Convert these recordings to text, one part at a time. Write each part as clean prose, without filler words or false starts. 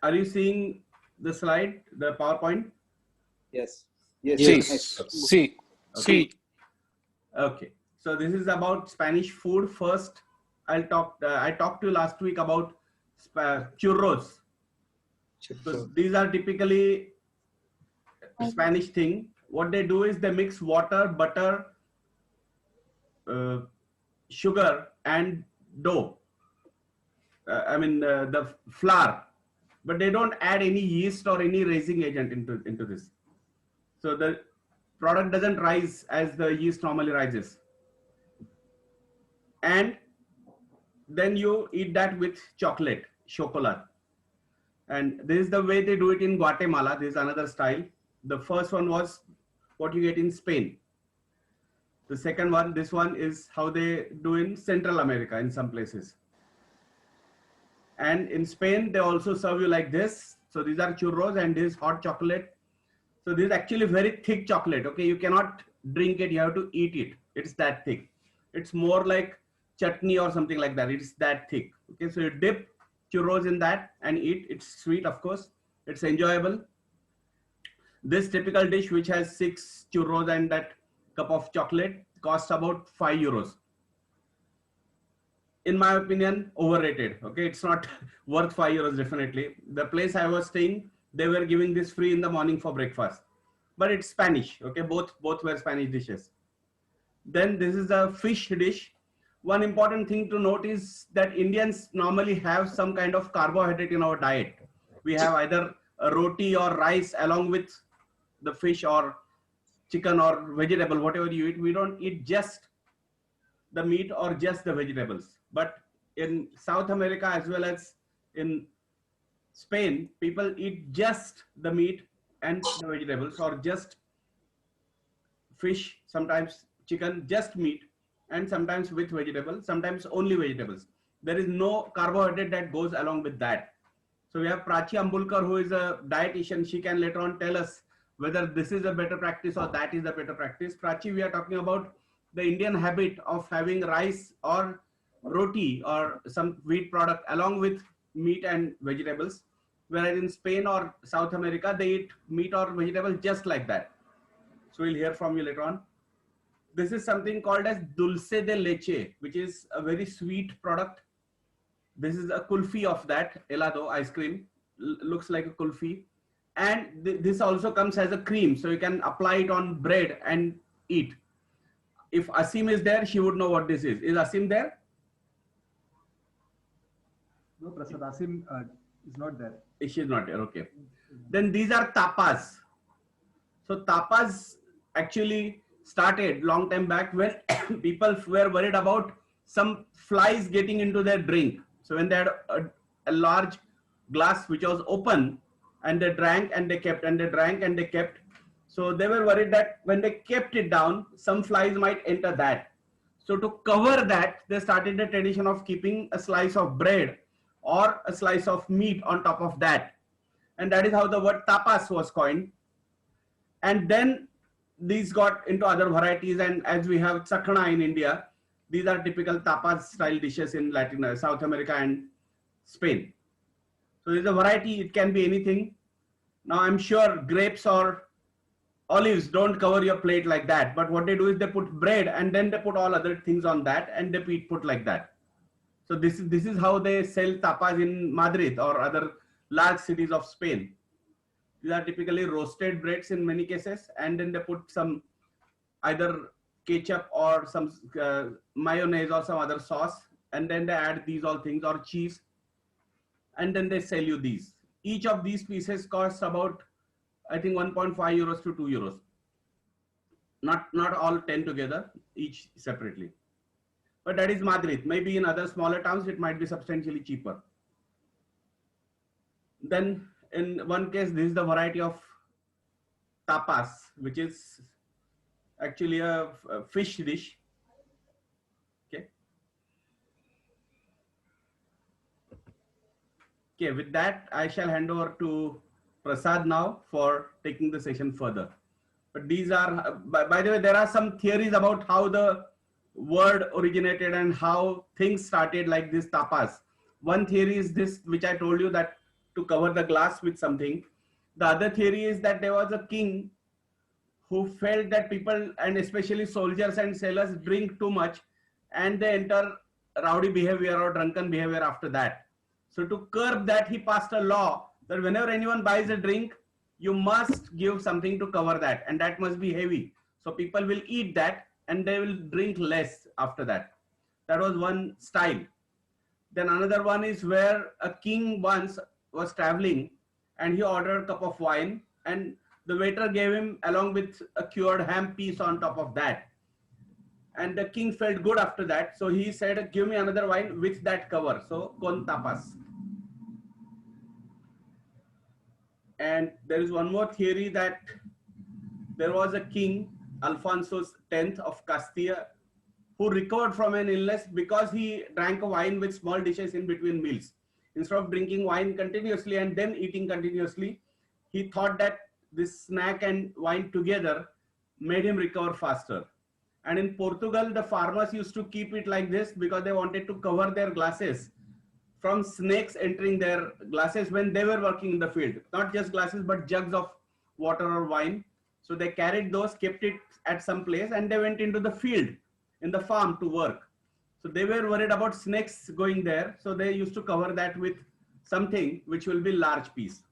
Are you seeing the slide, the PowerPoint? Yes. Yes. Yes. Yes. See. Okay. Okay. So this is about Spanish food. First, I talked to you last week about churros. So these are typically Spanish thing. What they do is they mix water, butter, sugar, and dough. The flour, but they don't add any yeast or any raising agent into this. So the product doesn't rise as the yeast normally rises. And then you eat that with chocolate. And this is the way they do it in Guatemala. This is another style. The first one was what you get in Spain. The second one, this one, is how they do in Central America in some places. And in Spain, they also serve you like this. So these are churros and this is hot chocolate. So this is actually very thick chocolate. Okay, you cannot drink it, you have to eat it. It's that thick. It's more like chutney or something like that. It's that thick. Okay, so you dip churros in that and eat. It's sweet, of course. It's enjoyable. This typical dish, which has 6 churros and that cup of chocolate, costs about 5 euros. In my opinion, overrated. Okay, it's not worth 5 euros definitely. The place I was staying, they were giving this free in the morning for breakfast. But it's Spanish. Okay, both were Spanish dishes. Then this is a fish dish. One important thing to note is that Indians normally have some kind of carbohydrate in our diet. We have either a roti or rice along with the fish or chicken or vegetable, whatever you eat. We don't eat just the meat or just the vegetables. But in South America as well as in Spain, people eat just the meat and the vegetables, or just fish, sometimes chicken, just meat, and sometimes with vegetables, sometimes only vegetables. There is no carbohydrate that goes along with that. So we have Prachi Ambulkar, who is a dietitian. She can later on tell us whether this is a better practice or that is a better practice. Prachi, we are talking about the Indian habit of having rice or roti or some wheat product along with meat and vegetables. Whereas in Spain or South America, they eat meat or vegetable just like that. So we'll hear from you later on. This is something called as dulce de leche, which is a very sweet product. This is a kulfi of that, helado ice cream. Looks like a kulfi. And this also comes as a cream, so you can apply it on bread and eat. If Asim is there, she would know what this is. Is Asim there? No, Prasad, Asim is not there. She's not there, okay. Then these are tapas. So tapas actually started long time back when people were worried about some flies getting into their drink. So when they had a large glass which was open, and they drank and they kept, and they drank and they kept. So they were worried that when they kept it down, some flies might enter that. So to cover that, they started the tradition of keeping a slice of bread or a slice of meat on top of that. And that is how the word tapas was coined. And then these got into other varieties. And as we have chakna in India, these are typical tapas style dishes in South America and Spain. So there's a variety, it can be anything. Now I'm sure grapes or olives don't cover your plate like that, but what they do is they put bread and then they put all other things on that and they put like that. So this is how they sell tapas in Madrid or other large cities of Spain. These are typically roasted breads in many cases, and then they put some either ketchup or some mayonnaise or some other sauce, and then they add these all things or cheese, and then they sell you these. Each of these pieces costs about, I think, 1.5 euros to 2 euros. Not all 10 together, each separately. But that is Madrid. Maybe in other smaller towns, it might be substantially cheaper. Then in one case, this is the variety of tapas, which is actually a fish dish. Okay. Okay, with that, I shall hand over to Prasad now for taking the session further. But these are, by the way, there are some theories about how the word originated and how things started like this tapas. One theory is this, which I told you, that to cover the glass with something. The other theory is that there was a king who felt that people, and especially soldiers and sailors, drink too much and they enter rowdy behavior or drunken behavior after that. So to curb that, he passed a law that whenever anyone buys a drink, you must give something to cover that, and that must be heavy. So people will eat that and they will drink less after that. That was one style. Then another one is where a king once was traveling and he ordered a cup of wine, and the waiter gave him along with a cured ham piece on top of that. And the king felt good after that. So he said, give me another wine with that cover. So con tapas. And there is one more theory that there was a king, Alfonso X of Castilla, who recovered from an illness because he drank a wine with small dishes in between meals. Instead of drinking wine continuously and then eating continuously, he thought that this snack and wine together made him recover faster. And in Portugal, the farmers used to keep it like this because they wanted to cover their glasses from snakes entering their glasses when they were working in the field. Not just glasses, but jugs of water or wine. So they carried those, kept it at some place, and they went into the field, in the farm to work. So they were worried about snakes going there. So they used to cover that with something which will be large piece.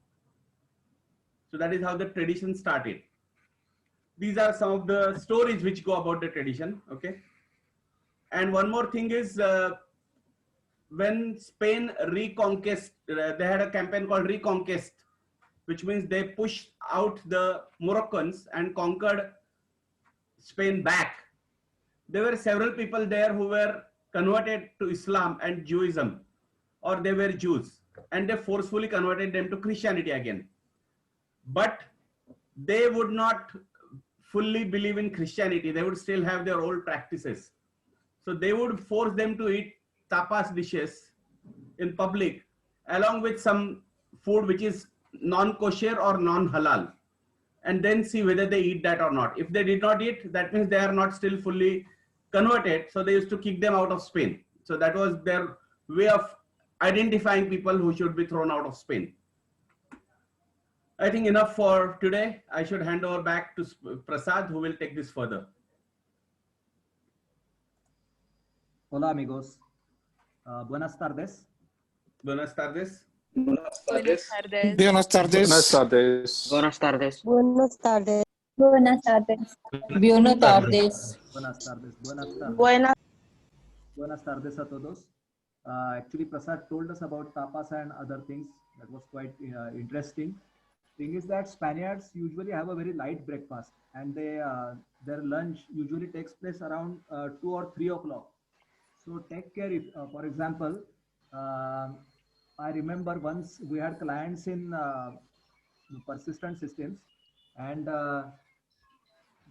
So that is how the tradition started. These are some of the stories which go about the tradition. Okay. And one more thing is, when Spain reconquest, they had a campaign called Reconquest, which means they pushed out the Moroccans and conquered Spain back. There were several people there who were converted to Islam and Judaism, or they were Jews, and they forcefully converted them to Christianity again. But they would not fully believe in Christianity. They would still have their old practices. So they would force them to eat tapas dishes in public, along with some food which is non-kosher or non-halal, and then see whether they eat that or not. If they did not eat, that means they are not still fully converted. So they used to kick them out of Spain. So that was their way of identifying people who should be thrown out of Spain. I think enough for today. I should hand over back to Prasad, who will take this further. Hola amigos. Buenas tardes. Buenas tardes. Buenas tardes. Buenas tardes. Buenas tardes. Buenas tardes. Buenas tardes. Buenas tardes. Buenas tardes. Buenas tardes. Buenas tardes. Buenas. Buenas tardes a todos. Actually, Prasad told us about tapas and other things. That was quite interesting. Thing is that Spaniards usually have a very light breakfast, and their lunch usually takes place around 2 or 3 o'clock. So take care if, for example, I remember once we had clients in persistent systems, and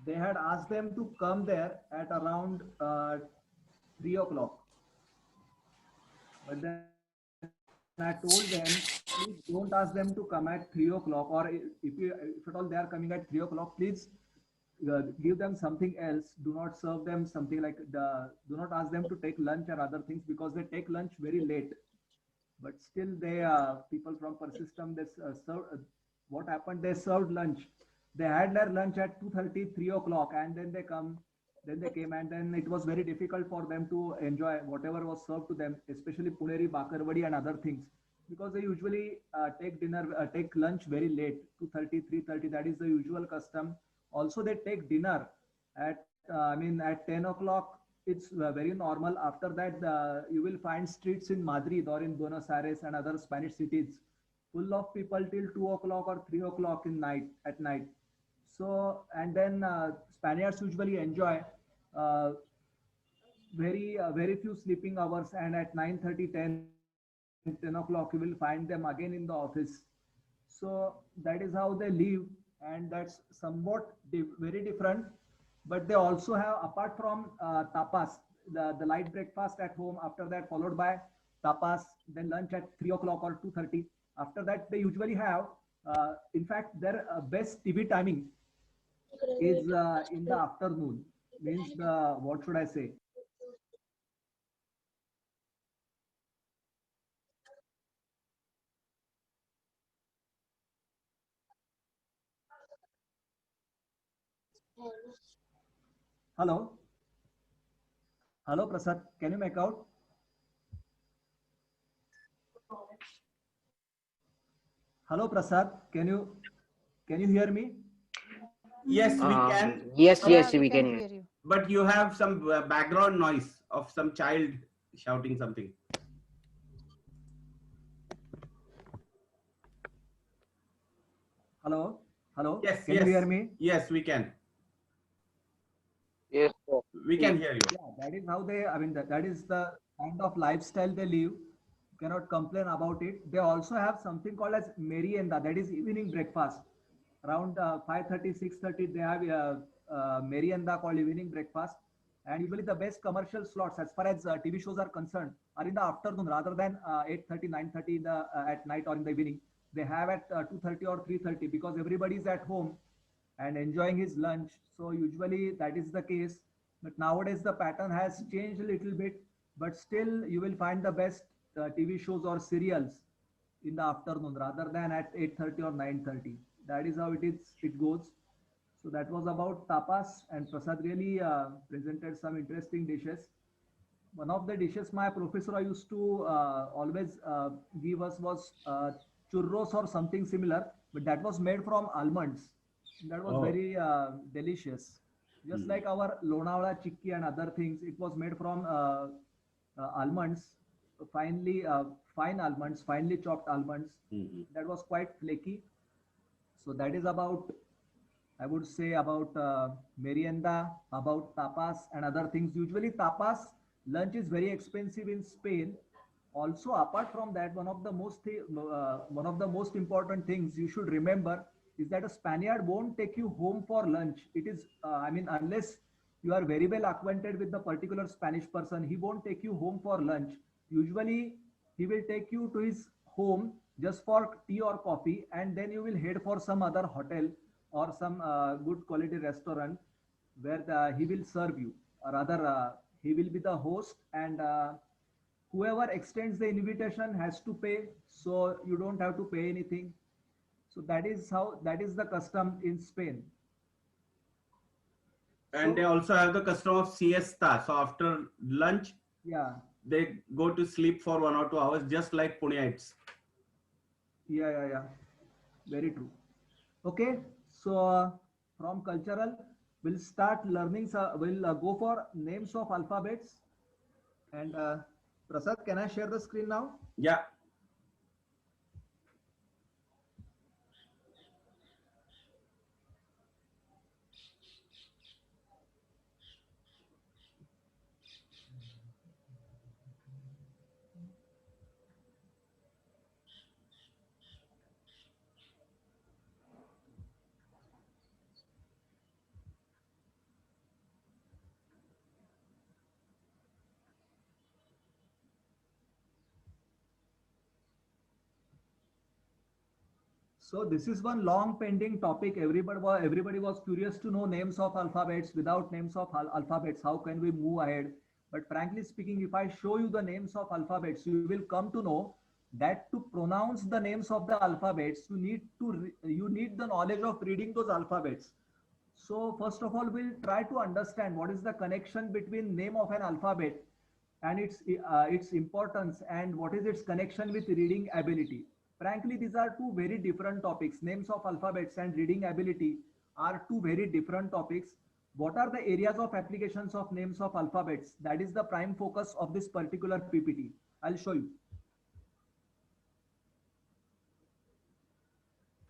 they had asked them to come there at around 3 o'clock. But then I told them, please don't ask them to come at 3 o'clock, or if at all they are coming at 3 o'clock, please give them something else. Do not serve them something like do not ask them to take lunch or other things, because they take lunch very late. But still, they people from Persistent, they served. What happened? They served lunch. They had their lunch at 2:30, 3 o'clock, and then they come. Then they came, and then it was very difficult for them to enjoy whatever was served to them, especially Puneri Bakarwadi and other things, because they usually take lunch very late, 2:30, 3:30. That is the usual custom. Also, they take dinner at at 10 o'clock. It's very normal. After that, you will find streets in Madrid or in Buenos Aires and other Spanish cities full of people till 2 o'clock or 3 o'clock at night. So, and then Spaniards usually enjoy very few sleeping hours, and at 9:30, 10 o'clock, you will find them again in the office. So that is how they live, and that's somewhat very different. But they also have, apart from tapas, the light breakfast at home, after that followed by tapas, then lunch at 3 o'clock or 2:30. After that, they usually have, in fact, their best TV timing is in the afternoon. Means what should I say? Hello. Hello, Prasad. Can you make out? Hello, Prasad. Can you hear me? Yes, we can. Yes, But, yes, Yeah, we we can can. hear you. but you have some background noise of some child shouting something. Hello. Hello. Yes, Can you hear yes, me? yes, we can. Yes, sir. We can hear you. Yeah, that is how they, I mean, that is the kind of lifestyle they live. You cannot complain about it. They also have something called as merienda, that is evening breakfast. Around 5:30, 6:30, they have merienda called evening breakfast. And usually the best commercial slots as far as TV shows are concerned are in the afternoon rather than 8:30, 9:30 in the, at night or in the evening. They have at 2:30 or 3:30 because everybody is at home and enjoying his lunch. So usually that is the case. But nowadays the pattern has changed a little bit, but still you will find the best TV shows or serials in the afternoon rather than at 8:30 or 9:30. That is how it goes. So that was about tapas, and Prasad really presented some interesting dishes. One of the dishes my professor used to always give us was churros or something similar, but that was made from almonds. That was Oh. very delicious. Just like our Lonavala chikki and other things, it was made from almonds, finely fine almonds, finely chopped almonds. Mhm. That was quite flaky. So that is about, I would say, about merienda, about tapas and other things. Usually tapas lunch is very expensive in Spain. Also, apart from that, one of the most important things you should remember is that a Spaniard won't take you home for lunch. It is, I mean, unless you are very well acquainted with the particular Spanish person, he won't take you home for lunch. Usually, he will take you to his home just for tea or coffee, and then you will head for some other hotel or some good quality restaurant where he will serve you, or rather, he will be the host, and whoever extends the invitation has to pay, so you don't have to pay anything. So that is the custom in Spain. And they So also have the custom of siesta. So after lunch, yeah, they go to sleep for 1 or 2 hours, just like Puneites. yeah, very true. Okay, so from cultural, we'll start learning. We'll go for names of alphabets. And Prasad, can I share the screen now? Yeah. So this is one long pending topic. Everybody was curious to know names of alphabets. Without names of alphabets, how can we move ahead? But frankly speaking, if I show you the names of alphabets, you will come to know that to pronounce the names of the alphabets, you need the knowledge of reading those alphabets. So first of all, we'll try to understand what is the connection between name of an alphabet and its importance, and what is its connection with reading ability. Frankly, these are two very different topics. Names of alphabets and reading ability are two very different topics. What are the areas of applications of names of alphabets? That is the prime focus of this particular PPT. I'll show you.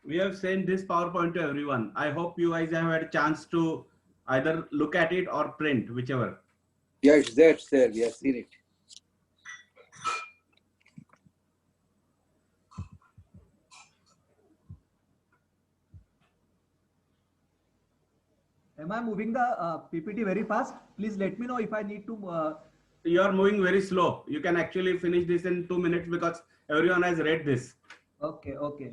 We have sent this PowerPoint to everyone. I hope you guys have had a chance to either look at it or print, whichever. Yeah, it's there, sir. We have seen it. Am I moving the PPT very fast? Please let me know if I need to. You are moving very slow. You can actually finish this in 2 minutes because everyone has read this. Okay, okay.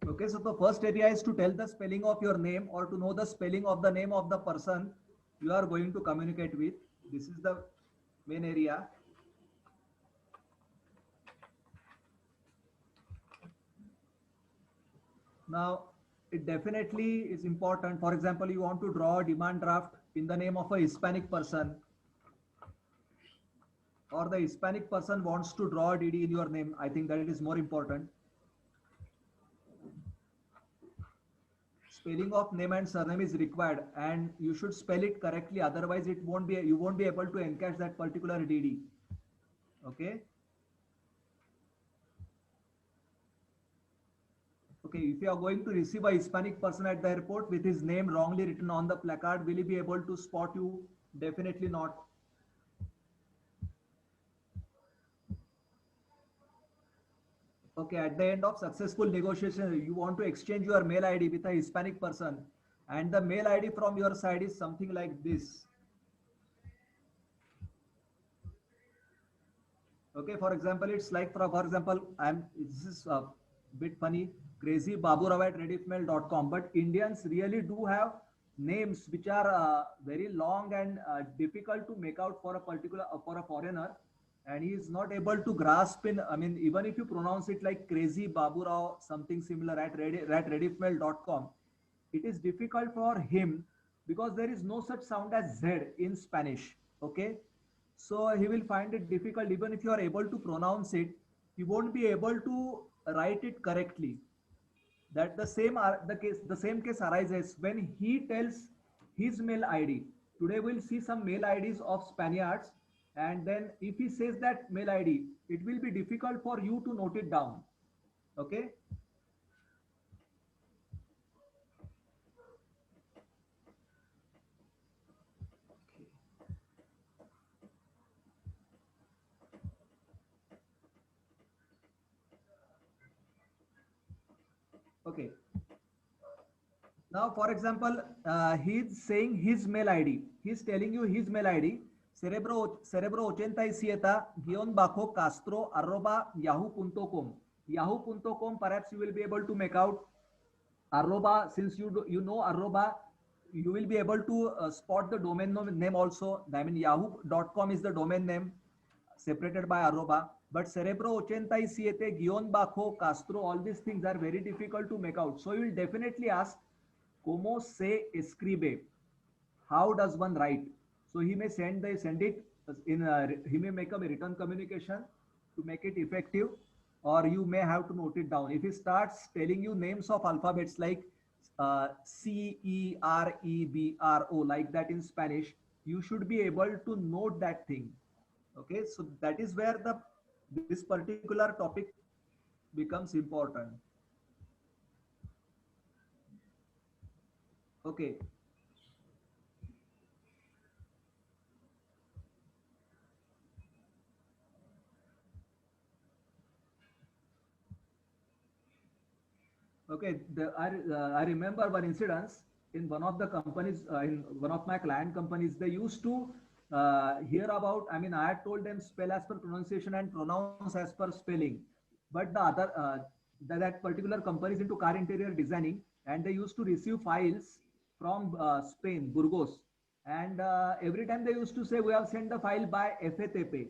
Okay, so the first area is to tell the spelling of your name or to know the spelling of the name of the person you are going to communicate with. This is the main area. Now, it definitely is important. For example, you want to draw a demand draft in the name of a Hispanic person, or the Hispanic person wants to draw a DD in your name. I think that is more important. Spelling of name and surname is required, and you should spell it correctly. Otherwise, you won't be able to encash that particular DD. Okay. Okay, if you are going to receive a Hispanic person at the airport with his name wrongly written on the placard, will he be able to spot you? Definitely not. Okay, at the end of successful negotiation, you want to exchange your mail ID with a Hispanic person, and the mail ID from your side is something like this. Okay, for example, it's like, for example, this is a bit funny, crazy baburao@rediffmail.com, but Indians really do have names which are very long and difficult to make out for a particular, for a foreigner, and he is not able to grasp in, I mean, even if you pronounce it like crazy baburao, something similar at rediffmail.com, it is difficult for him because there is no such sound as Z in Spanish. Okay, so he will find it difficult. Even if you are able to pronounce it, you won't be able to write it correctly. That the same case arises when he tells his mail ID. Today we'll see some mail IDs of Spaniards, and then if he says that mail ID, it will be difficult for you to note it down. Okay. Okay. Now, for example, he's saying his mail ID. He's telling you his mail ID. Cerebro 87 guión bajo Castro arroba yahoo.com. Yahoo.com, perhaps you will be able to make out arroba, since you know arroba, you will be able to spot the domain name also. I mean, yahoo.com is the domain name separated by arroba, but Cerebro 87 guión bajo Castro, all these things are very difficult to make out. So you will definitely ask, ¿Cómo se escribe? How does one write? So he may send it in he may make a written communication to make it effective, or you may have to note it down. If he starts telling you names of alphabets like CEREBRO, like that in Spanish, you should be able to note that thing. Okay, so that is where this particular topic becomes important. Okay. Okay, I remember one incident in one of the companies, in one of my client companies. They used to hear about, I mean, I had told them spell as per pronunciation and pronounce as per spelling. But that particular company is into car interior designing, and they used to receive files from Spain, Burgos. And every time they used to say, we have sent the file by FATP.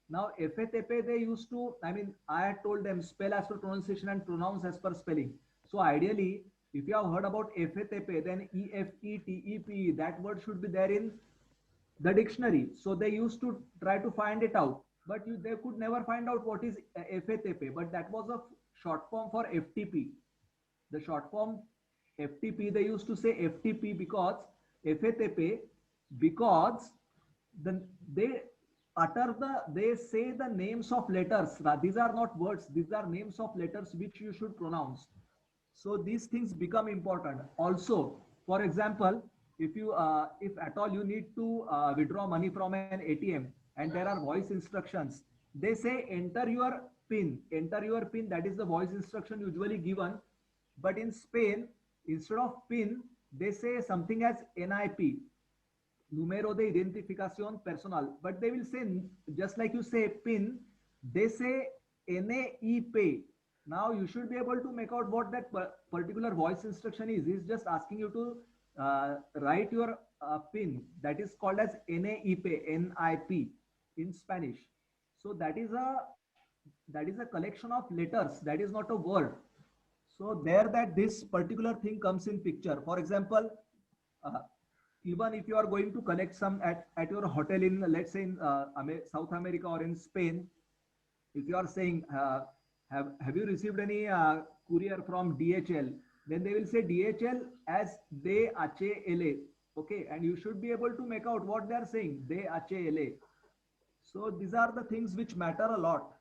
Now, FATP, they used to, I mean, I had told them spell as per pronunciation and pronounce as per spelling. So ideally, if you have heard about FATP, then EFETEP, that word should be there in the dictionary. So they used to try to find it out, but they could never find out what is FATP, but that was a short form for FTP. The short form FTP, they used to say FTP because FATP, because they they say the names of letters. These are not words, these are names of letters which you should pronounce. So these things become important. Also, for example, if at all you need to withdraw money from an ATM and there are voice instructions, they say enter your PIN. Enter your PIN, that is the voice instruction usually given. But in Spain, instead of PIN, they say something as NIP, Número de Identificación Personal. But they will say, just like you say PIN, they say NIP. Now you should be able to make out what that particular voice instruction is. He's just asking you to write your pin. That is called as NAIP, NIP in Spanish. So that is a collection of letters. That is not a word. So there that this particular thing comes in picture. For example, even if you are going to collect some at your hotel in, let's say in South America or in Spain, if you are saying, have you received any courier from DHL? Then they will say DHL as DHL. Okay, and you should be able to make out what they are saying, DHL. So these are the things which matter a lot.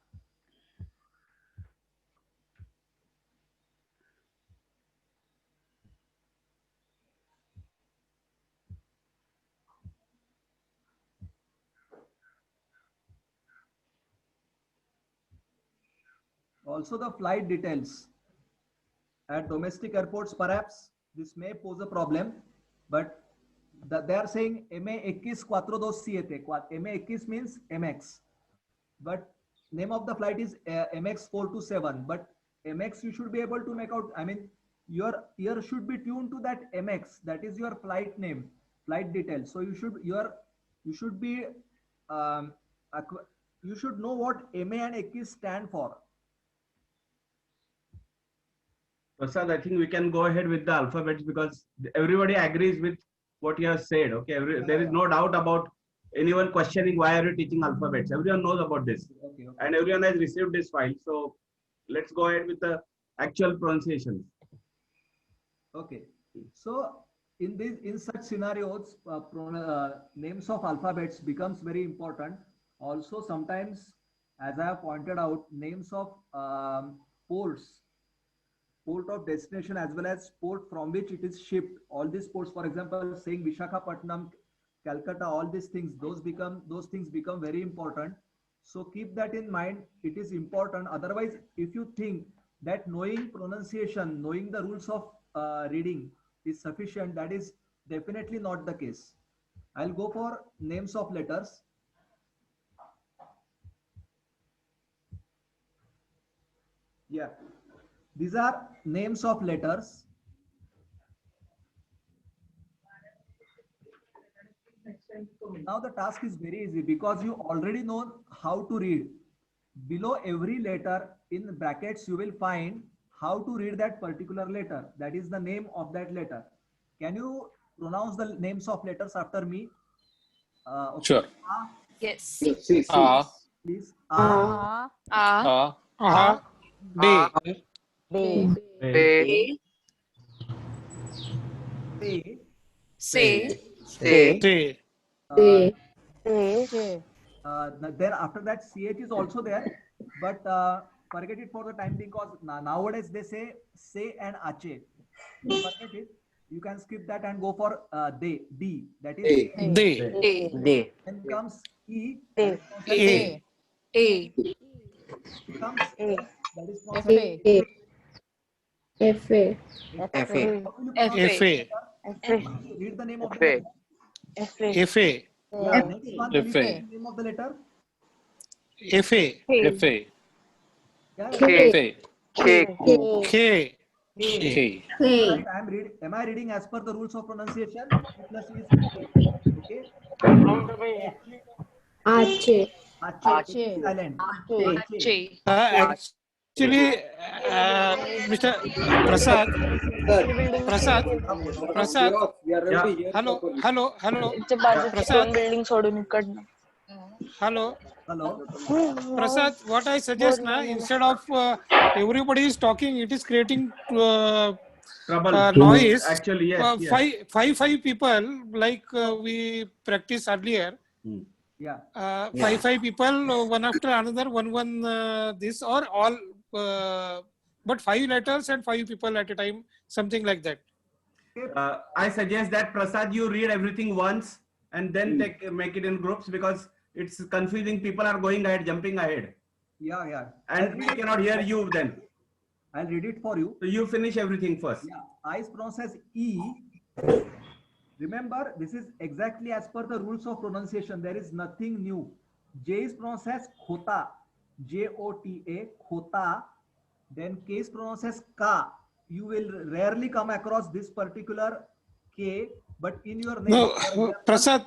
Also the flight details. At domestic airports, perhaps this may pose a problem, but they are saying MA2142 MA21 means MX, but name of the flight is MX427. But MX you should be able to make out. I mean, your ear should be tuned to that MX. That is your flight name, flight details. So you should be you should know what MA and X stand for. Prasad, I think we can go ahead with the alphabets because everybody agrees with what you have said. Okay, there is no doubt about anyone questioning why are you teaching alphabets. Everyone knows about this, Okay. and everyone has received this file. So let's go ahead with the actual pronunciations. Okay, so in such scenarios, names of alphabets becomes very important. Also, sometimes, as I have pointed out, names of ports, port of destination as well as port from which it is shipped. All these ports, for example, saying Visakhapatnam, Calcutta, all these things, those things become very important. So keep that in mind. It is important. Otherwise, if you think that knowing pronunciation, knowing the rules of reading is sufficient, that is definitely not the case. I'll go for names of letters. Yeah, these are names of letters. Now the task is very easy because you already know how to read. Below every letter in brackets, you will find how to read that particular letter. That is the name of that letter. Can you pronounce the names of letters after me? Okay. Sure. Yes. Yes, see. Please. A, D, B, A, A, C, T, J, then after that ch is also there, but forget it for the time because nowadays they say and ache. Forget it. You can skip that and go for D. That is A. D, A, then comes E. A, E, A, Comes A, that is F, pronounced A, F A. F, A, How will you pronounce F, F A, read the name of the letter? F, A, F A, Yeah, next one, F please A. read the name of the letter. F A, F A, Yeah, F A, K, K, K. K, Right, am I reading as per the rules of pronunciation? K plus E is K. Okay. Ache. Ache. Silent. Ache. J, Actually, Mr. Prasad, Prasad, Prasad, We are already here hello, properly. hello, च्या बाजूची प्रसाद. दोन building सोडून इकडनं hello. Hello. Prasad, what I suggest now, instead of everybody is talking, it is creating trouble. noise. Actually, yes. Five people, like we practiced earlier. Yeah. Five people, one after another, one this or all, but 5 letters and 5 people at a time, something like that. I suggest that Prasad, you read everything once and then make it in groups because it's confusing. People are going ahead, jumping ahead, Yeah. and we cannot hear you then. I'll read it for you. So you finish everything first. Yeah. I is pronounced as E. Remember, this is exactly as per the rules of pronunciation. There is nothing new. J is pronounced as khota. Jota. Khota. Then K is pronounced as Ka. You will rarely come across this particular K, but in your name, No, for example, Prasad,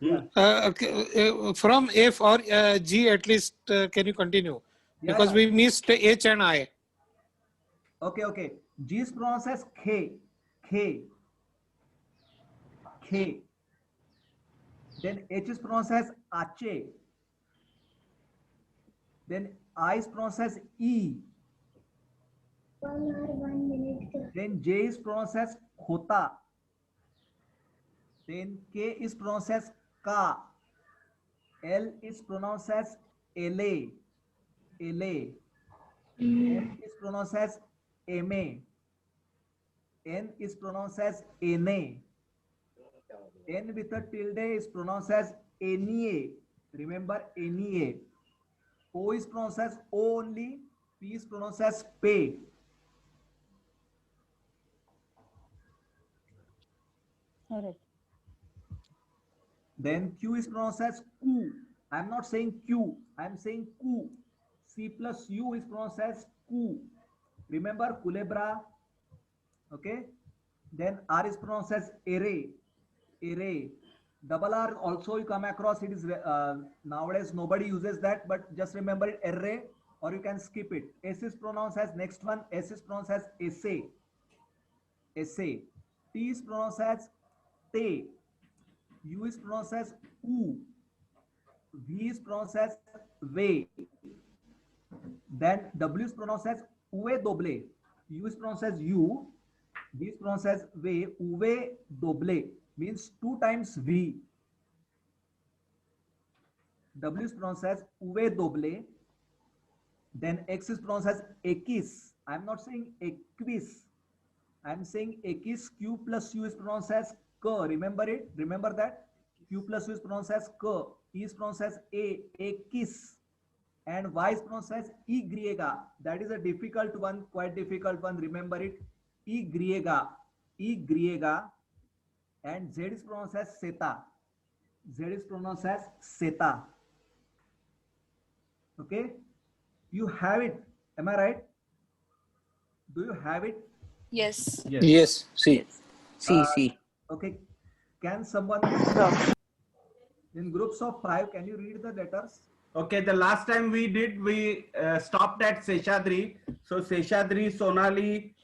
yeah, from F or G at least, can you continue? yeah, Because yeah. we missed H and I. Okay, okay. G is pronounced as K, K, K. Then H is pronounced as Ache. Then I is pronounced as E. 1 hour 1 minute. Then J is pronounced as Khota. Then K is pronounced as Ka. L is pronounced as LA. LA. M is pronounced as MA. N is pronounced as NA. N with a tilde is pronounced as NEA. Remember NEA. O is pronounced as O only. P is pronounced as P. All right. Then Q is pronounced as Ku. I am not saying Q. I am saying Ku. C plus U is pronounced as Ku. Remember Culebra. Okay. Then R is pronounced as Ere. Ere. Double R also you come across. It is nowadays nobody uses that, but just remember it Ere, or you can skip it. S is pronounced as next one. S is pronounced as Esse. Esse. T is pronounced as Te. U is pronounced as U. V is pronounced as Ve. Then W is pronounced as Uve Doble. U is pronounced as U. V is pronounced as Ve. Uve Doble means 2 times V. W is pronounced as Uve Doble. Then X is pronounced as Ekis. I am not saying Equis. I am saying Ekis. Q plus U is pronounced as K. Remember it? Remember that? Q plus U is pronounced as K. E is pronounced as A. Ekis. And Y is pronounced as Y. That is a difficult one, quite difficult one. Remember it. Y. Y. And Z is pronounced as Seta. Z is pronounced as Seta. Okay. You have it. Am I right? Do you have it? Yes. Yes. See. See. Okay. Can someone in groups of 5, can you read the letters? Okay, the last time we did, we stopped at Seshadri. So Seshadri, Sonali,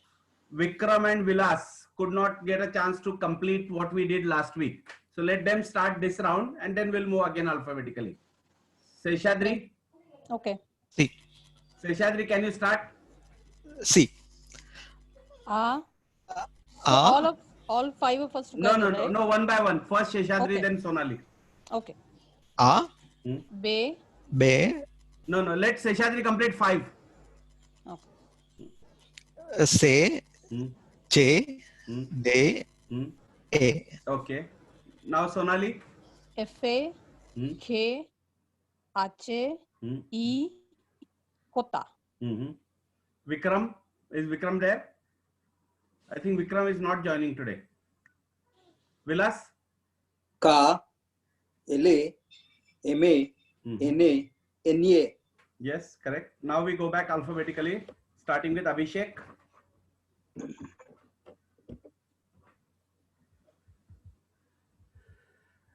Vikram and Vilas could not get a chance to complete what we did last week. So let them start this round and then we'll move again alphabetically. Seshadri, Okay. C. Seshadri, can you start? C. So all 5 of us No, together, no, right? no, one by one. First Seshadri, Okay. then Sonali. Okay. A. Be. B. No, let Seshadri complete 5. Okay. C. J. Hmm. D. A. Okay. Now Sonali. F-A. Hmm. K. Ache. Hmm. E. Kota. Vikram, is Vikram there? I think Vikram is not joining today. Vilas? Ka. LA. MA. NA. NA. Yes, correct. Now we go back alphabetically, starting with Abhishek.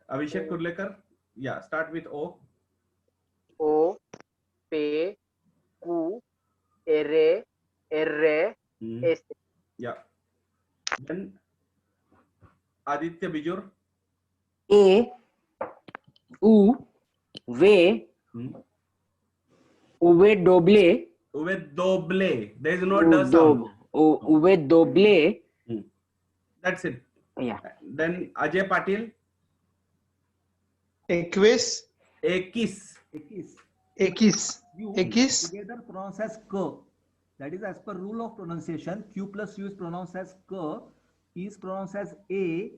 Abhishek Kurlekar. Yeah, start with O. O, P, Q, R, R, S. Yeah. Then Aditya Bijur. A, U, V, Uve doble. With Doble. There is no D sound. Uve doble. That's it. Yeah. Then Ajay Patil. Equis. Ekis. Ekis. U Ekis. together pronounced as K. That is as per rule of pronunciation. Q plus U is pronounced as K. E is pronounced as A.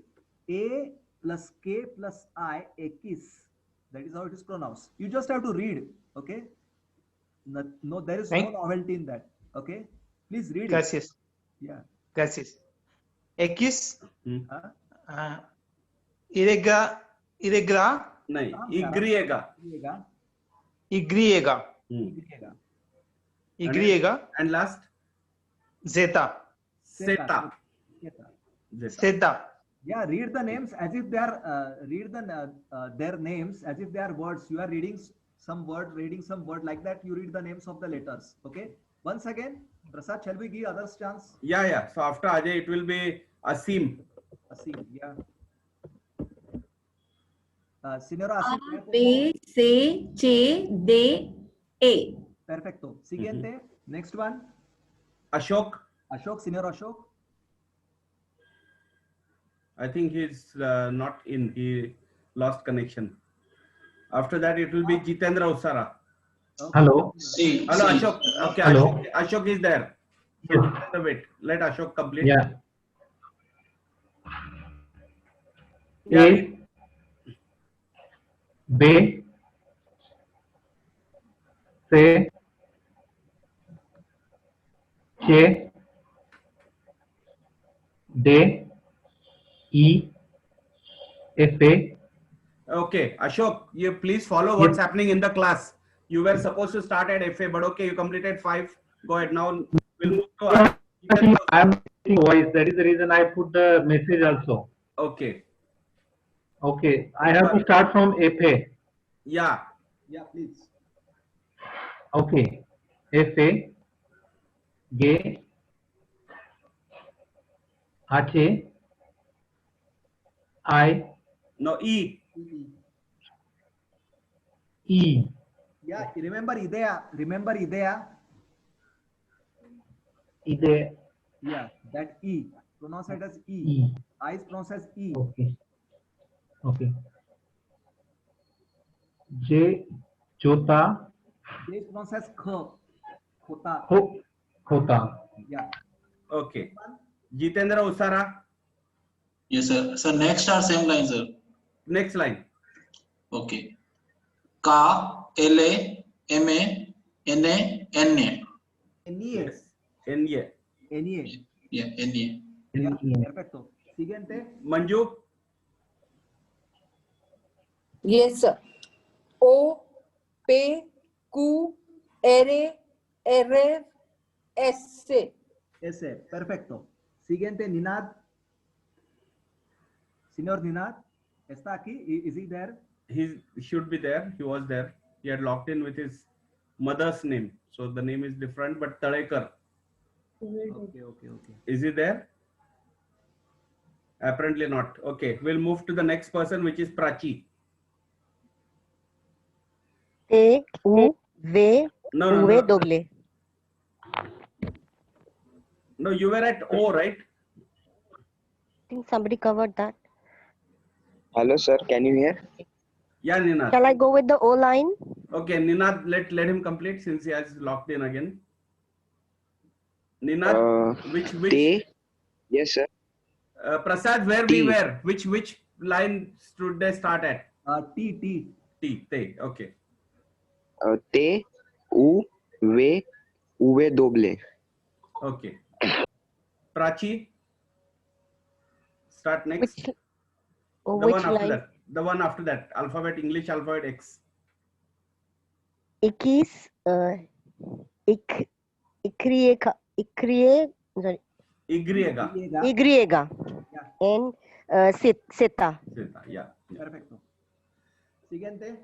A plus K plus I. Ekis. That is how it is pronounced. You just have to read. Okay. No, there is no novelty in that. Okay. Please read it. Gracias. Yeah. Gracias. X. Huh? Iregra. नहीं Igriega. Y. Y. And last Zeta. Seta. Zeta. Zeta. Zeta. Yeah, read the names as if they are their names as if they are words. You are reading some word like that. You read the names of the letters. Okay. Once again, Prasad, shall we give others chance? Yeah. So after Ajay, it will be Asim. Asim, yeah. Senior A, Asim. B, C, C, D, A. Perfecto. Siguiente. Next one. Ashok. Ashok, Senior Ashok. I think he's not in. He lost connection. After that, it will be Jitendra Usara. Okay. Hello. Hello, Ashok. Okay, Hello. Ashok is there. Yes. Wait, let Ashok complete. Yeah. Yeah. A, B, C, K, D, E, F, A. Okay, Ashok, you please follow what's happening in the class. You were supposed to start at FA, but okay, you completed 5. Go ahead. Now we'll move to. I am getting voice. That is the reason I put the message also. Okay. Okay. I have to start from FA. Yeah. Yeah, please. Okay. FA, G, H, I, No, E. E. Yeah, remember Idea. Remember Idea. Ide, Yeah, that E. Pronounce it as E. E. I is pronounced as E. Okay. Okay. J, Jota, J is pronounced as Kh. Khota. Khota. Yeah. Okay. Jitendra Usara. Yes, sir. So next are same line, sir. Next line. Okay. Ka, L-A, M-A, N-A, N-A. NEA. NA. NEA. Yeah, N-A. Yeah, perfecto. Siguiente. Manju. Yes, sir. O, P, Q, R, R, S. Ese. Perfecto. Siguiente, Ninad. Señor Ninad. ¿Está aquí? Is he there? He should be there. He was there. He had logged in with his mother's name. So the name is different, but Tadekar. Okay. Is he there? Apparently not. Okay. We'll move to the next person, which is Prachi. T, U, V, No. W. No, you were at O, right? I think somebody covered that. Hello, sir. Can you hear? Yeah, Ninad. Shall I go with the O line? Okay, Ninad, let him complete since he has locked in again. Ninad, which T. Yes, sir. Prasad, where T. we were? Which line should they start at? T. Okay. T, U, V, W. Okay. Prachi, start next. Which line? The one after that. Alphabet, English alphabet X. Ikis, Igriega. And Seta. Yeah. Perfecto. Siguiente.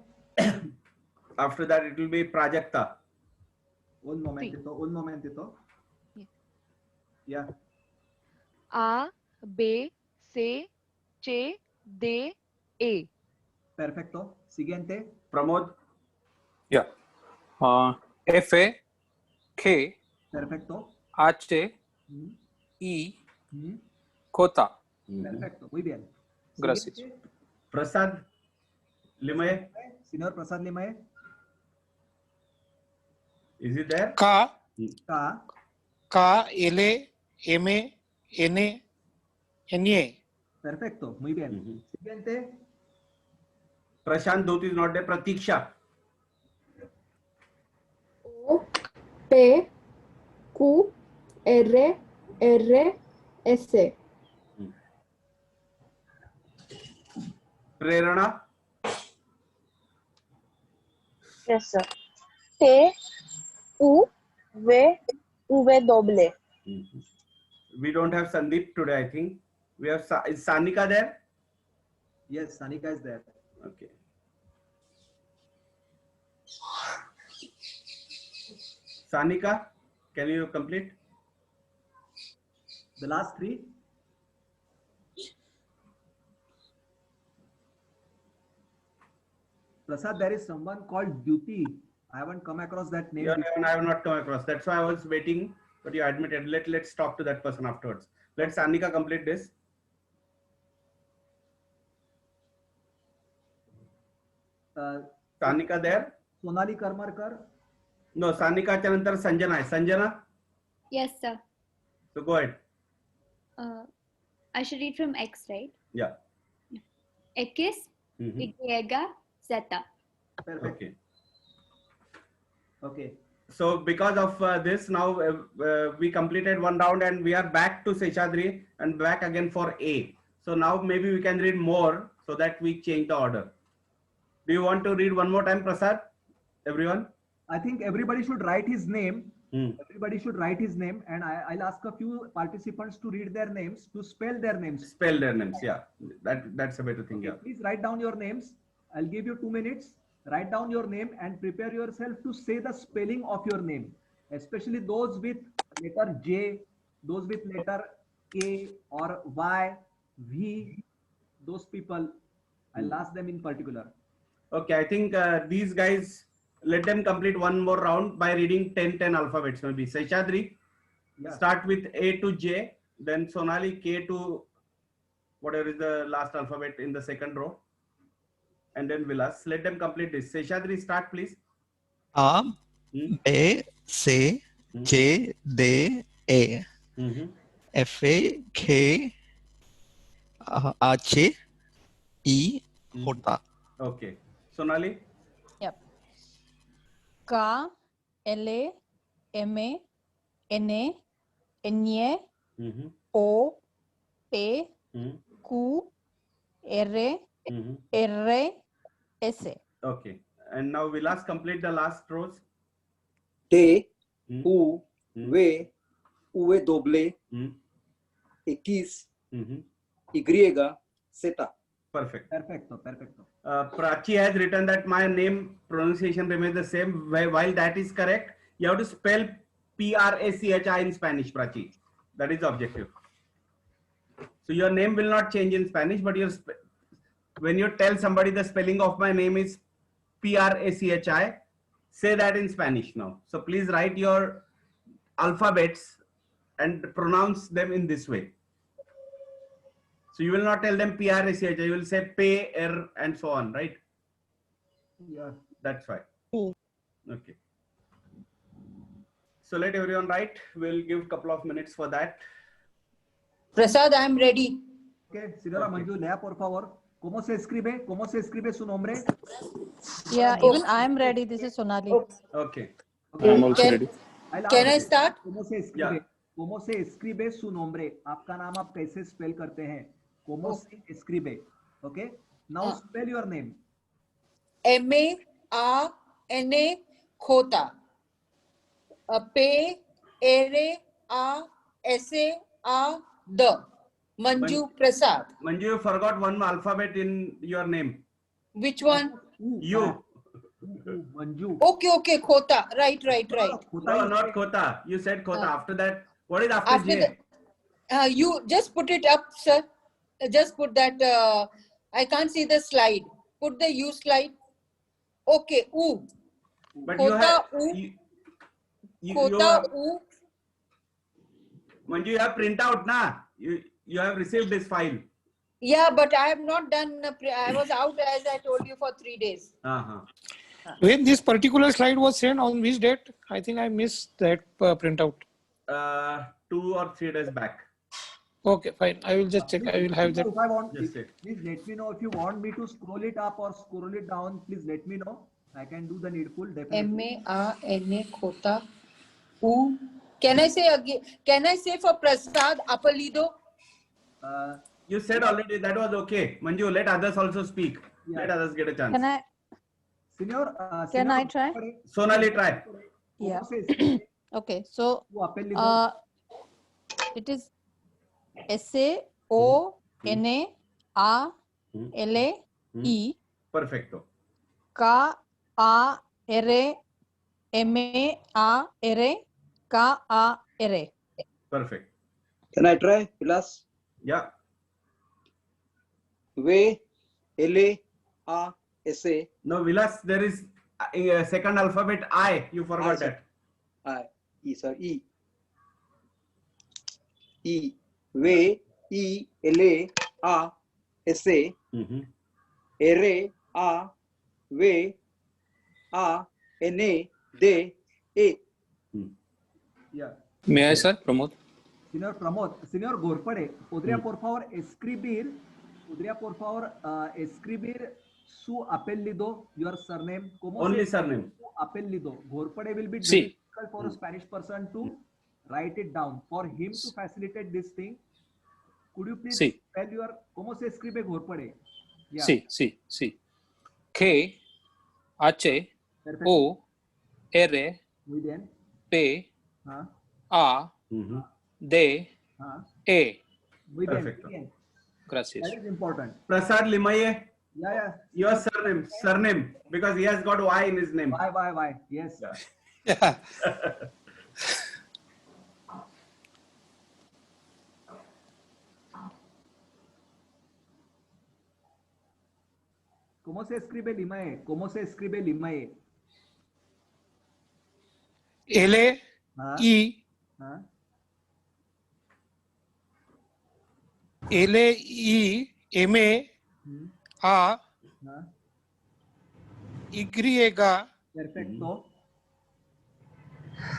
After that, it will be Prajakta. Un momentito. Yeah. A, B, C, C, D, A. Perfecto. Siguiente. Pramod. Yeah. F, A, K, Perfecto. H, E, Khota. Perfecto. Muy bien. Gracias. Siguiente. Prasad Limaye. Señor Prasad Limaye. Is he there? K, K. L, M, N, A. Perfecto. Muy bien. Siguiente. Prashant Dut is not there. Pratiksha. O, P, Q, R, S. Prerana. Yes, sir. T, U, V, W. We don't have Sandeep today, I think. We have, is Sanika there? Yes, Sanika is there. Okay. Sanika, can you complete? The last three? Prasad, there is someone called Duty. I haven't come across that name. Yeah, I have not come across. That's why I was waiting, but you admitted. Let's talk to that person afterwards. Let Sanika complete this. Sanika there? Sonali Karmarkar. No, Sanika Chanantar Sanjana. Sanjana? Yes, sir. So go ahead. I should read from X, right? Yeah. X, Y, Zeta. Perfect. Okay. Okay. So because of this, now we completed one round and we are back to Seshadri and back again for A. So now maybe we can read more so that we change the order. Do you want to read one more time, Prasad? Everyone? I think everybody should write his name. Everybody should write his name, and I'll ask a few participants to read their names, to spell their names. Spell their names, yeah. That's a better thing, Okay, yeah. please write down your names. I'll give you 2 minutes. Write down your name and prepare yourself to say the spelling of your name, especially those with letter J, those with letter K or Y, V, those people. I'll ask them in particular. Okay, I think these guys, let them complete one more round by reading 10 alphabets maybe. Seshadri, start with A to J, then Sonali K to whatever is the last alphabet in the second row, and then Vilas. Let them complete this. Seshadri, start please. A, B, C, J, D, E, F, A, K, H, E, Hota. Okay. Sonali? Yep. K, L, M, N, N, O, P, Q, R, R, S. Okay. And now Vilas, complete the last rows. T, U, V, W, X, Y, Z. Perfect. Perfecto, perfecto. Prachi has written that my name pronunciation remains the same. While that is correct, you have to spell Prachi in Spanish, Prachi. That is the objective. So your name will not change in Spanish, but when you tell somebody the spelling of my name is Prachi, say that in Spanish now. So please write your alphabets and pronounce them in this way. So you will not tell them Prachi, you will say P, R, and so on, right? Yeah. That's why. Okay. So let everyone write. We'll give a couple of minutes for that. Prasad, I am ready. Okay, Sidora Manju, lea por favor. ¿Cómo se escribe? ¿Cómo se escribe su nombre? Yeah, even I am ready. This is Sonali. Okay. I'm also ready. Can I start? ¿Cómo se escribe? ¿Cómo se escribe su nombre? आपका नाम आप कैसे spell करते हैं? ¿Cómo se escribe? Okay. Now spell your name. M-A-R-N-A Khota. P-R-A-S-A-R-D. Manju Prasad. Manju, you forgot one alphabet in your name. Which one? You. Manju. Okay, Khota. Right. No, not Khota. You said Khota. After that, what is after J? You just put it up, sir. Just put that. I can't see the slide. Put the U slide. Okay, U. But Khota, Khota, U. Manju, you have print out, na? You have received this file. Yeah, but I have not done. I was out, as I told you, for 3 days. When this particular slide was sent, on which date? I think I missed that printout. 2 or 3 days back. Okay, fine. I will just check. I will have that. If I want, please let me know if you want me to scroll it up or scroll it down. Please let me know. I can do the needful. Definitely. M-A-R-N-A Khota. U. Can I say again? Can I say for Prasad Apalido? You said already that was okay. Manju, let others also speak. Let others get a chance. Can I? Senior, Can I try? Sonali, try. Yeah. Okay. So It is S-A-O-N-A-R-L-A-E. Perfecto. K-A-R-E-M-A-R-E. K-A-R-E. Perfect. Can I try, Vilas? Yeah. V, L, A, S, A. No, Vilas, there is a second alphabet I. You forgot that. I. E, sir. E. E. V, E, L, A, S, A. R, A, V, A, N, A, D, A. Yeah. May I, sir? Pramod? Señor Pramod, señor Gorpade, ¿podría por favor escribir su apellido, your surname? Only surname. Su apellido. Gorpade will be Sí. difficult for a Spanish person to write it down. For him to facilitate this thing, could you please Sí. tell your, ¿cómo se escribe Gorpade? Yeah. Sí, sí, sí. K, H, Perfecto. O, R, Muy bien. P, Ah, A, D, ah. A. Muy bien. Perfecto. Muy bien. Gracias. That is important. Prasad Limaye, Yeah. your surname, because he has got Y in his name. Why? Yes. Yeah. ¿Cómo se escribe Limae? ¿Cómo se escribe Limae? L-E-E. Ah, L-E-M-A-A. ah. Y. Perfecto.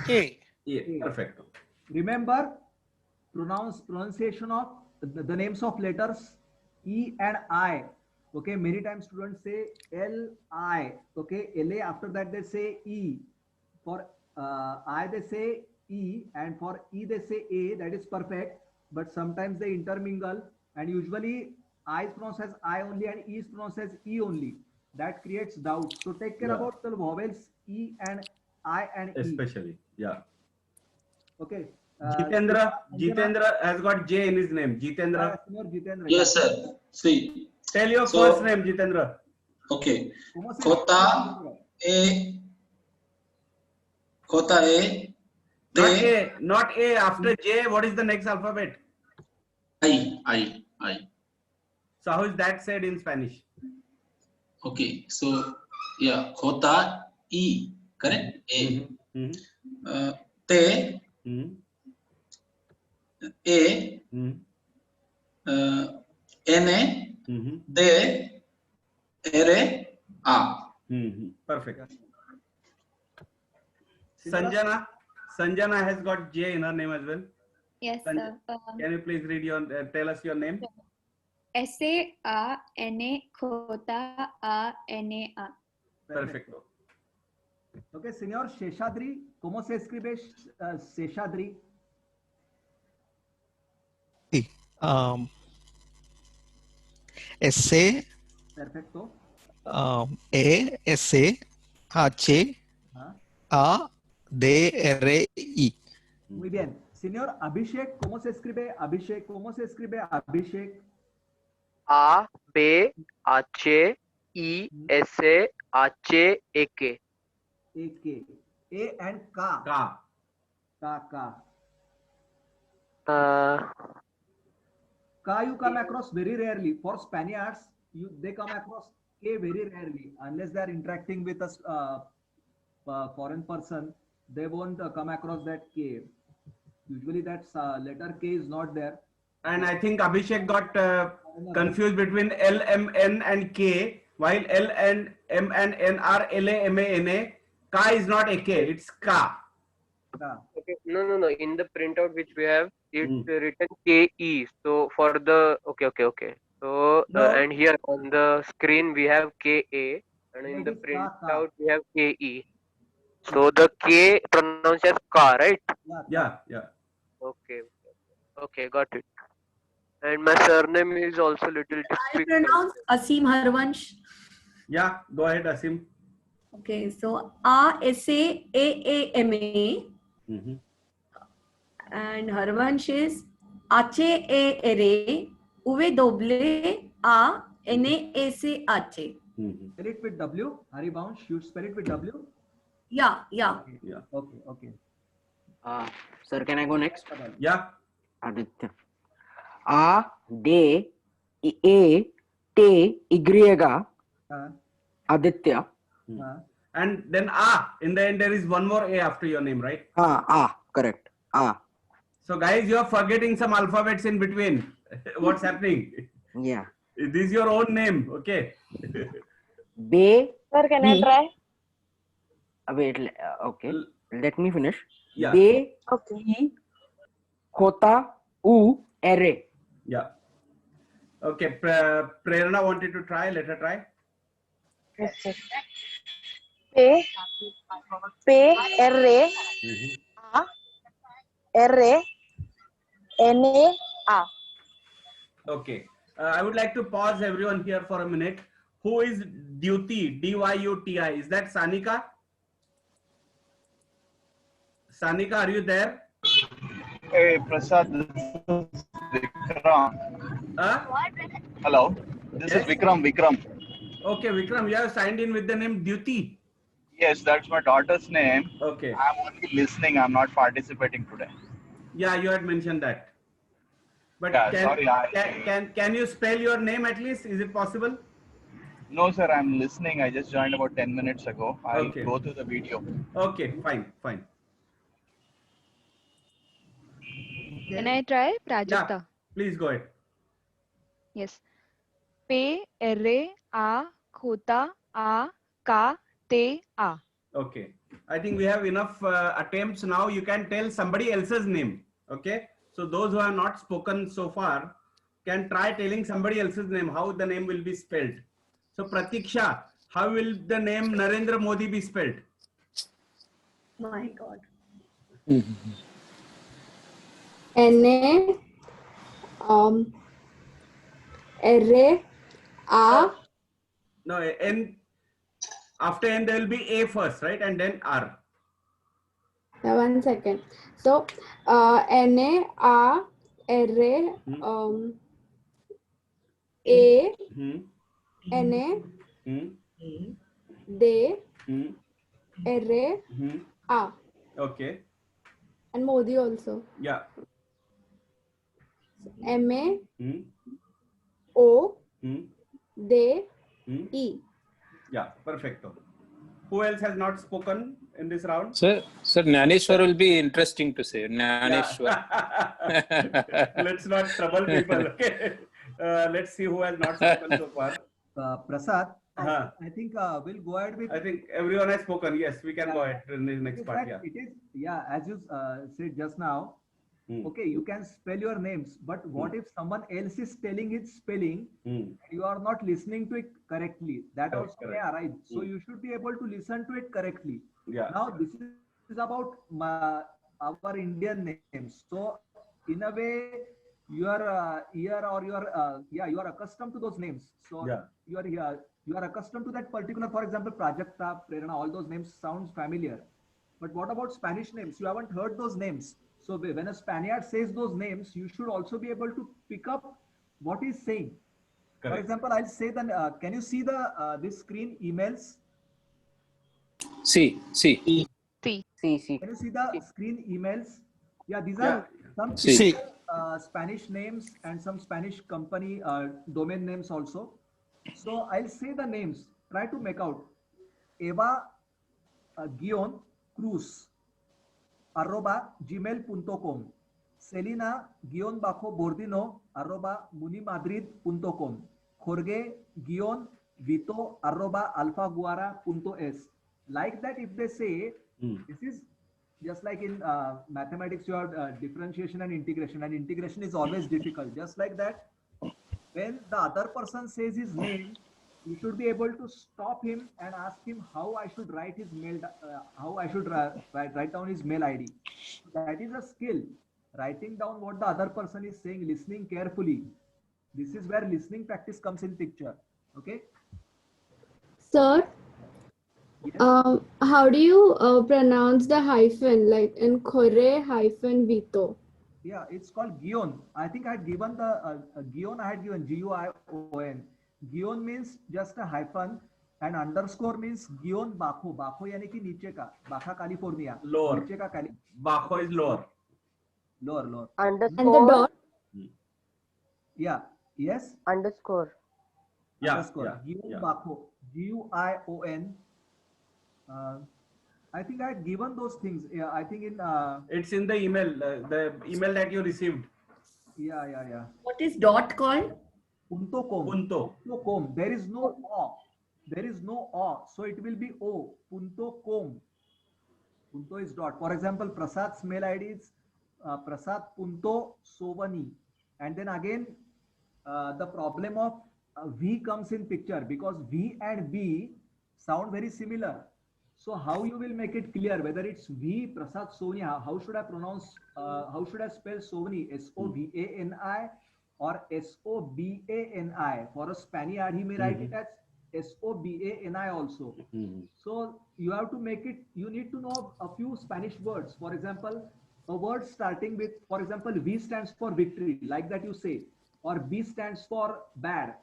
A. Yeah, perfecto. Remember, pronunciation of the names of letters E and I. Okay, many times students say L-I. Okay, L-A, after that they say E. For I they say E, and for E they say A. That is perfect. But sometimes they intermingle, and usually I is pronounced as I only and E is pronounced as E only. That creates doubt. So take care about the vowels E and I and E. Especially, yeah. Okay. Jitendra has got J in his name. Jitendra. Señor Jitendra. Yes, sir. See. Tell your So- first name, Jitendra. Okay. ¿Cómo se Kota A. Kota A. Te. Not A. After J, what is the next alphabet? I. So how is that said in Spanish? Okay. So, yeah. Kota E. Correct? A. Te. A. N. De. R. A. Perfect. Sanjana has got J in her name as well. Yes, Sanjana, sir. can you please read tell us your name? S-A-R-N-A Khota A-N-A-R. Perfecto. Okay, señor Sheshadri, ¿cómo se escribe Sheshadri? S Perfecto. A S H A D R I. Muy bien. Señor Abhishek, ¿cómo se escribe Abhishek? ¿Cómo se escribe Abhishek? A B H E S A H A K. A-K. A and K. K. K you come across very rarely. For Spaniards, they come across K very rarely. Unless they are interacting with a foreign person, they won't come across that K. Usually that letter K is not there. And I think Abhishek got confused between L, M, N and K, while L and M and N are L, A, M, A, N, A. Ka is not A, K, it's Ka. Okay. No. In the printout which we have, it's written K E. So for the okay. So and here on the screen we have K A, and in the printout we have K E. So the K pronounced as Ka, right? Yeah. Okay, got it. And my surname is also little I difficult. pronounce Asim Harvansh. Yeah, go ahead, Asim. Okay, so R-S-A-A-A-M-A. And Harvansh is Ache e ere, uve doble a ene ese ache. Spell it with W. Harivansh, you spell it with W. Yeah. Okay. Sir, can I go next? Yeah. Aditya. A, de, e, te, y, Aditya. And then in the end there is one more A after your name, right? Correct. So guys, you are forgetting some alphabets in between. What's happening? Yeah. This is your own name, okay? Be. Sir, can I try? Wait, okay. Let me finish. Yeah. Be, e, khota, u, ere. Yeah. Okay, Prerna wanted to try. Let her try. P, R, A, R, N, A. Okay. I would like to pause everyone here for a minute. Who is Dyuti? D-Y-U-T-I. Is that Sanika? Sanika, are you there? Hey, Prasad, this is Vikram. Hello, this is Vikram. Okay, Vikram, you have signed in with the name Dyuti. Yes, that's my daughter's name. Okay. I'm only listening. I'm not participating today. Yeah, you had mentioned that. But yeah, can you spell your name at least? Is it possible? No, sir. I'm listening. I just joined about 10 minutes ago. I'll go through the video. Okay, fine. Can I try, Prajakta? Yeah, please go ahead. Yes. Pe, ere, a, khota, a, ka, te, a. Okay. I think we have enough attempts now. You can tell somebody else's name. Okay. So those who have not spoken so far can try telling somebody else's name, how the name will be spelled. So Pratiksha, how will the name Narendra Modi be spelled? My God. N, R, A. No, N. After N there will be A first, right? And then R. Yeah, 1 second. So, N, A, R, A, N, A, D, R, A. Okay. And Modi also. Yeah. M, A, O, D, E. Yeah, perfecto. Who else has not spoken in this round? Sir, Gnaneshwar will be interesting to say. Gnaneshwar. Let's not trouble people. Okay. Let's see who has not spoken so far. Prasad, I think we'll go ahead with. I think everyone has spoken. Yes, we can go ahead in the next part. Yeah. It is, as you said just now. Okay, you can spell your names, but what if someone else is telling its spelling, you are not listening to it correctly? That also may arise. So you should be able to listen to it correctly. Yeah. Now this is about our Indian names. So in a way, you are you are accustomed to those names. So you are accustomed to that particular. For example, Prajakta, Prerna, all those names sounds familiar. But what about Spanish names? You haven't heard those names. So when a Spaniard says those names, you should also be able to pick up what he's saying. Correct. For example, I'll say that. Can you see the this screen emails? See. Can you see the screen emails? Yeah, these are some Spanish names and some Spanish company domain names also. So I'll say the names. Try to make out. Eva Guion Cruz @gmail.com, Selena-Bordino @munimadrid.com, Jorge-Vito @alfaguara.es. Like that, if they say this is just like in mathematics, you have differentiation and integration is always difficult. Just like that, when the other person says his name, you should be able to stop him and ask him how I should write his mail, how I should write down his mail ID. That is a skill. Writing down what the other person is saying, listening carefully. This is where listening practice comes in picture. Okay. Sir, How do you pronounce the hyphen, like in Khore hyphen Vito? Yeah, it's called Gion. I think I had given the Gion. I had given Guion. Gion means just a hyphen, and underscore means Gion Bajo. Bajo यानी कि नीचे का, Baja California. Lower. नीचे का Bajo is lower. Lower. And the dot? Yeah. Yes. Underscore. Yeah. Underscore. Gion Bajo. Guion. I think I had given those things. Yeah, I think in. It's in the email that you received. Yeah. What is dot called? Punto com. Punto. Punto com. There is no o. There is no o. So it will be o. Punto com. Punto is dot. For example, Prasad's mail ID is Prasad Punto Sovani. And then again, the problem of V comes in picture because V and B sound very similar. So how you will make it clear whether it's V Prasad Sovani? How should I pronounce? How should I spell Sovani? Sovani or Sobani? For a Spaniard, he may write it as Sobani also. So you have to make it. You need to know a few Spanish words. For example, a word starting with, for example, V stands for victory, like that you say, or B stands for bad.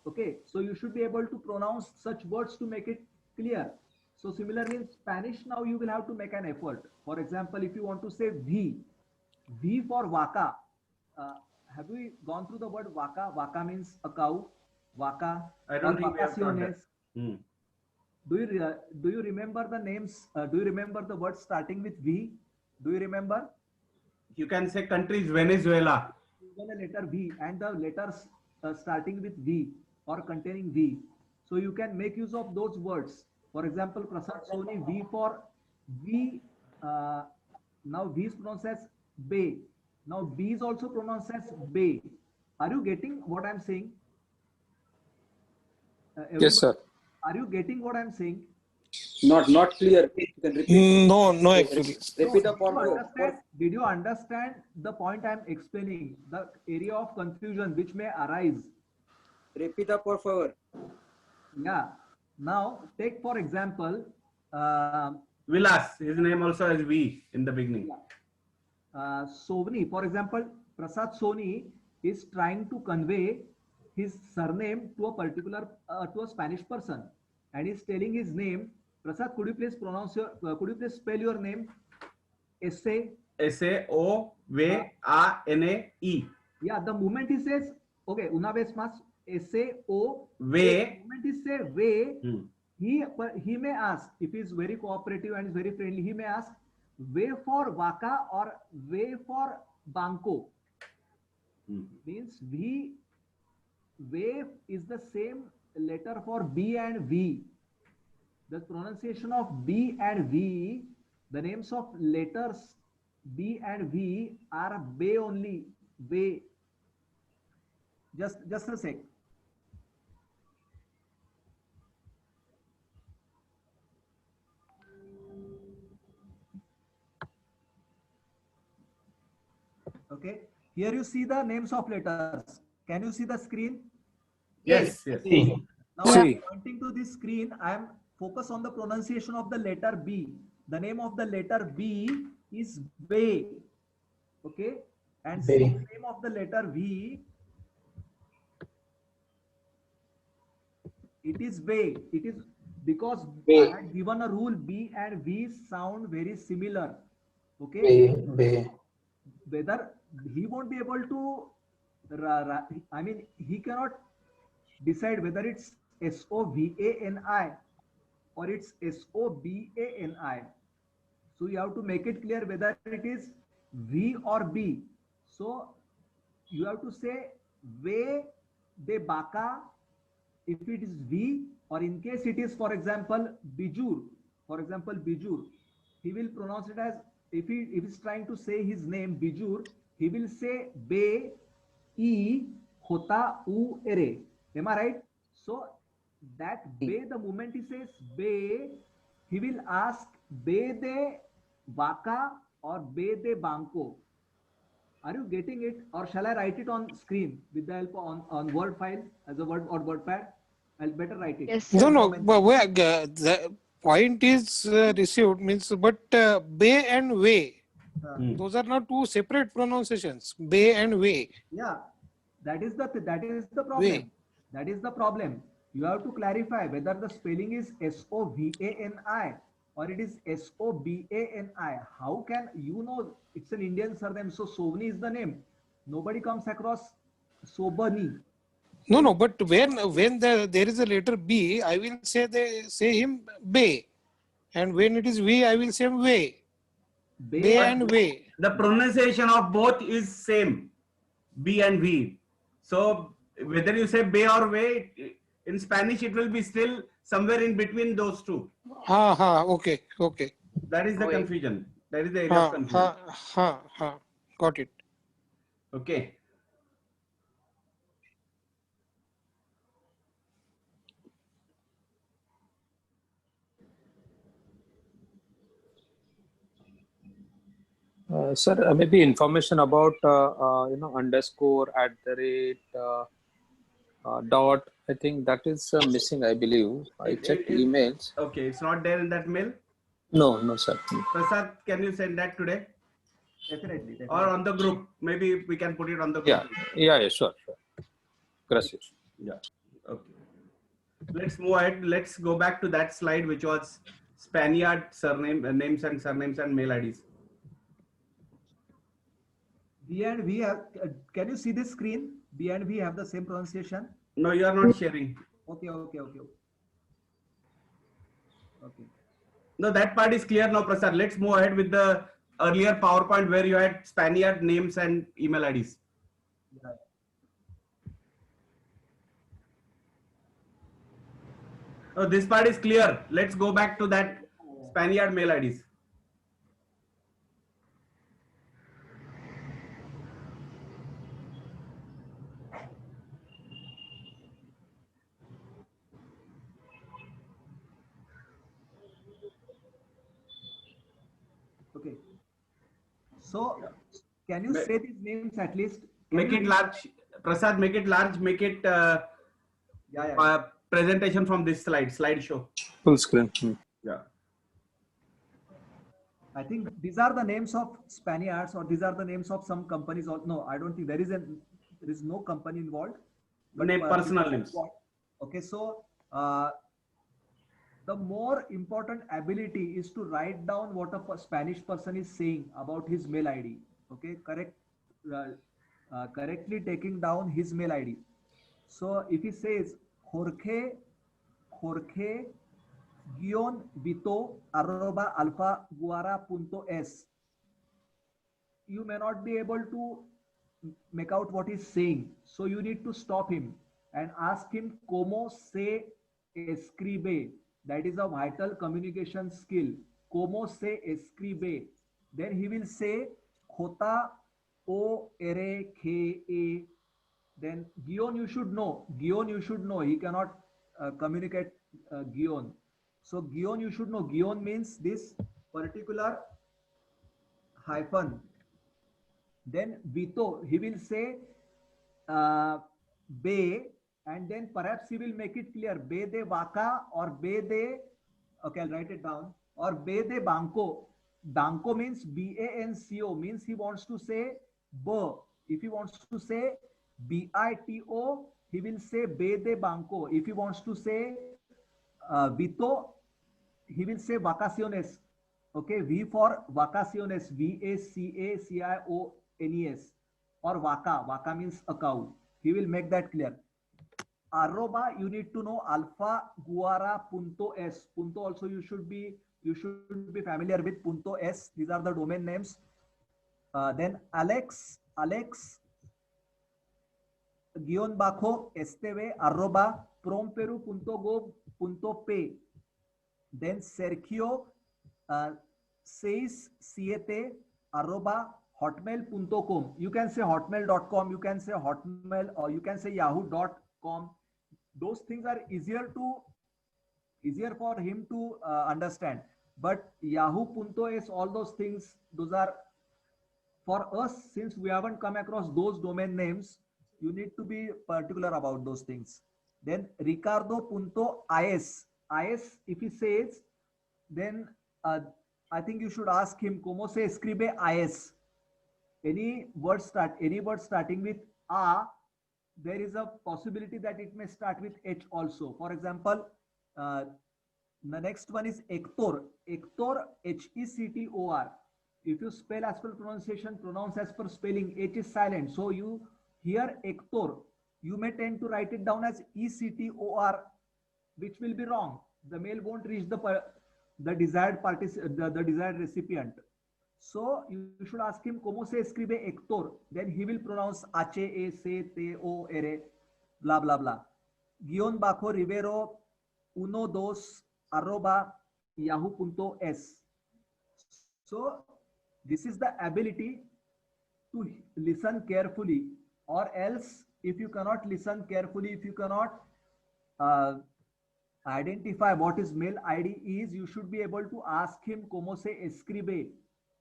Okay, so you should be able to pronounce such words to make it clear. So similarly in Spanish, now you will have to make an effort. For example, if you want to say V for vaca. Have we gone through the word vaca? Vaca means a cow. Vaca. I don't think we have done that. Do you remember the names? Do you remember the words starting with V? Do you remember? You can say countries Venezuela. Even a letter V and the letters starting with V or containing V. So you can make use of those words. For example, Prasad Soni, V for V. Now V is pronounced as Bay. Now B is also pronounced as Bay. Are you getting what I'm saying? Yes, sir. Are you getting what I'm saying? Not clear. You can repeat. No, actually. Repeat the point. Did you understand the point I'm explaining? The area of confusion which may arise. Repeat the por favor. Yeah. Now take for example. Vilas. His name also has V in the beginning. Sovni. For example, Prasad Soni is trying to convey his surname to a particular to a Spanish person, and he's telling his name. Prasad, could you please could you please spell your name? S-A-O-V-A-N-A-E. Yeah, the moment he says, okay, una vez más, S-A-O. The moment he say ve, he may ask, if he's very cooperative and is very friendly, he may ask, ve for vaca or ve for banco. Means ve is the same letter for B and V. The pronunciation of B and V, the names of letters B and V are Bay only. Bay. Just a sec. Okay. Here you see the names of letters. Can you see the screen? Yes. Now I am pointing to this screen. I am focused on the pronunciation of the letter B. The name of the letter B is Bay. Okay. And the name of the letter V, it is Bay. It is because I had given a rule B and V sound very similar. Okay. Bay. Whether he won't be able to, I mean, he cannot decide whether it's S-O-V-A-N-I or it's S-O-B-A-N-I. So you have to make it clear whether it is V or B. So you have to say Ve de Baca if it is V, or in case it is, for example, Bijur. For example, Bijur. He will pronounce it as, if he's trying to say his name Bijur, he will say Be E Hota U Ere. Am I right? So that Be, the moment he says Be, he will ask Be de Vaca or Be de Banco. Are you getting it? Or shall I write it on screen with the help on Word file as a word or WordPad? I'll better write it. Yes. No. point is received means, but bay and way, those are not two separate pronunciations. Bay and way. Yeah, that is the problem. Way. That is the problem. You have to clarify whether the spelling is Sovani or it is Sobani. How can you know it's an Indian surname? So Sovni is the name. Nobody comes across Sobani. No, but when there is a letter B, I will say him bay, and when it is V, I will say him way. Bay and way. The pronunciation of both is same, B and V. So whether you say bay or way, in Spanish it will be still somewhere in between those two. Okay. That is the confusion. That is the area of confusion. Got it. Okay. Sir, maybe information about underscore @ dot. I think that is missing. I believe I checked emails. Okay, it's not there in that mail. No, sir. Prasad, can you send that today? Definitely. Or on the group? Maybe we can put it on the group. Yeah, sure. Gracias. Yeah. Okay. Let's move ahead. Let's go back to that slide, which was Spaniard surname, names and surnames and mail IDs. B and V have. Can you see this screen? B and V have the same pronunciation. No, you are not sharing. Okay. No, that part is clear now, Prasad. Let's move ahead with the earlier PowerPoint where you had Spaniard names and email IDs. Right. Oh, this part is clear. Let's go back to that Spaniard mail IDs. Okay. So, can you say these names at least? Make it large, Prasad. Make it large. Make it presentation from this slideshow. Full screen. Yeah. I think these are the names of Spaniards, or these are the names of some companies. Or no, I don't think there is no company involved. But personal names. Okay, so the more important ability is to write down what a Spanish person is saying about his mail ID. Okay, correctly taking down his mail ID. So if he says Jorge _Vito@alfaguara.es, you may not be able to make out what he's saying. So you need to stop him and ask him como se escribe. That is a vital communication skill. Como se escribe. Then he will say Jorge. Then guion you should know. He cannot communicate guion. So guion you should know. Guion means this particular hyphen. Then Vito, he will say Be, and then perhaps he will make it clear Be de Vaca or Be de, okay, I'll write it down, or Be de Banco. Banco means BANCO, means he wants to say B. If he wants to say BITO, he will say Be de Banco. If he wants to say Vito, he will say Vacaciones. Okay, V for Vacaciones, VACACIONES, or Vaca. Vaca means a cow. He will make that clear. Arroba, you need to know alfaguara.es. Punto also you should be familiar with .es. These are the domain names. Then Alex _Esteve@promperu.gov.pe. Then Sergio 67@hotmail.com. You can say hotmail.com, you can say hotmail, or you can say yahoo.com. Those things are easier for him to understand. But yahoo.es, all those things, those are for us, since we haven't come across those domain names. You need to be particular about those things. Then Ricardo.is. If he says then I think you should ask him, ¿Cómo se escribe is? Any word starting with a, there is a possibility that it may start with h also. For example, the next one is Hector. Hector, Hector. If you spell as per pronunciation, pronounce as per spelling, H is silent. So you hear Hector, you may tend to write it down as Ector, which will be wrong. The mail won't reach the desired the desired recipient. So you should ask him, ¿Cómo se escribe Hector? Then he will pronounce H-A-C-T-O-R-A, blah, blah, blah. Guion bajo Rivero 12@yahoo.es. So this is the ability to listen carefully, or else if you cannot listen carefully, if you cannot identify what his mail ID is, you should be able to ask him, ¿Cómo se escribe?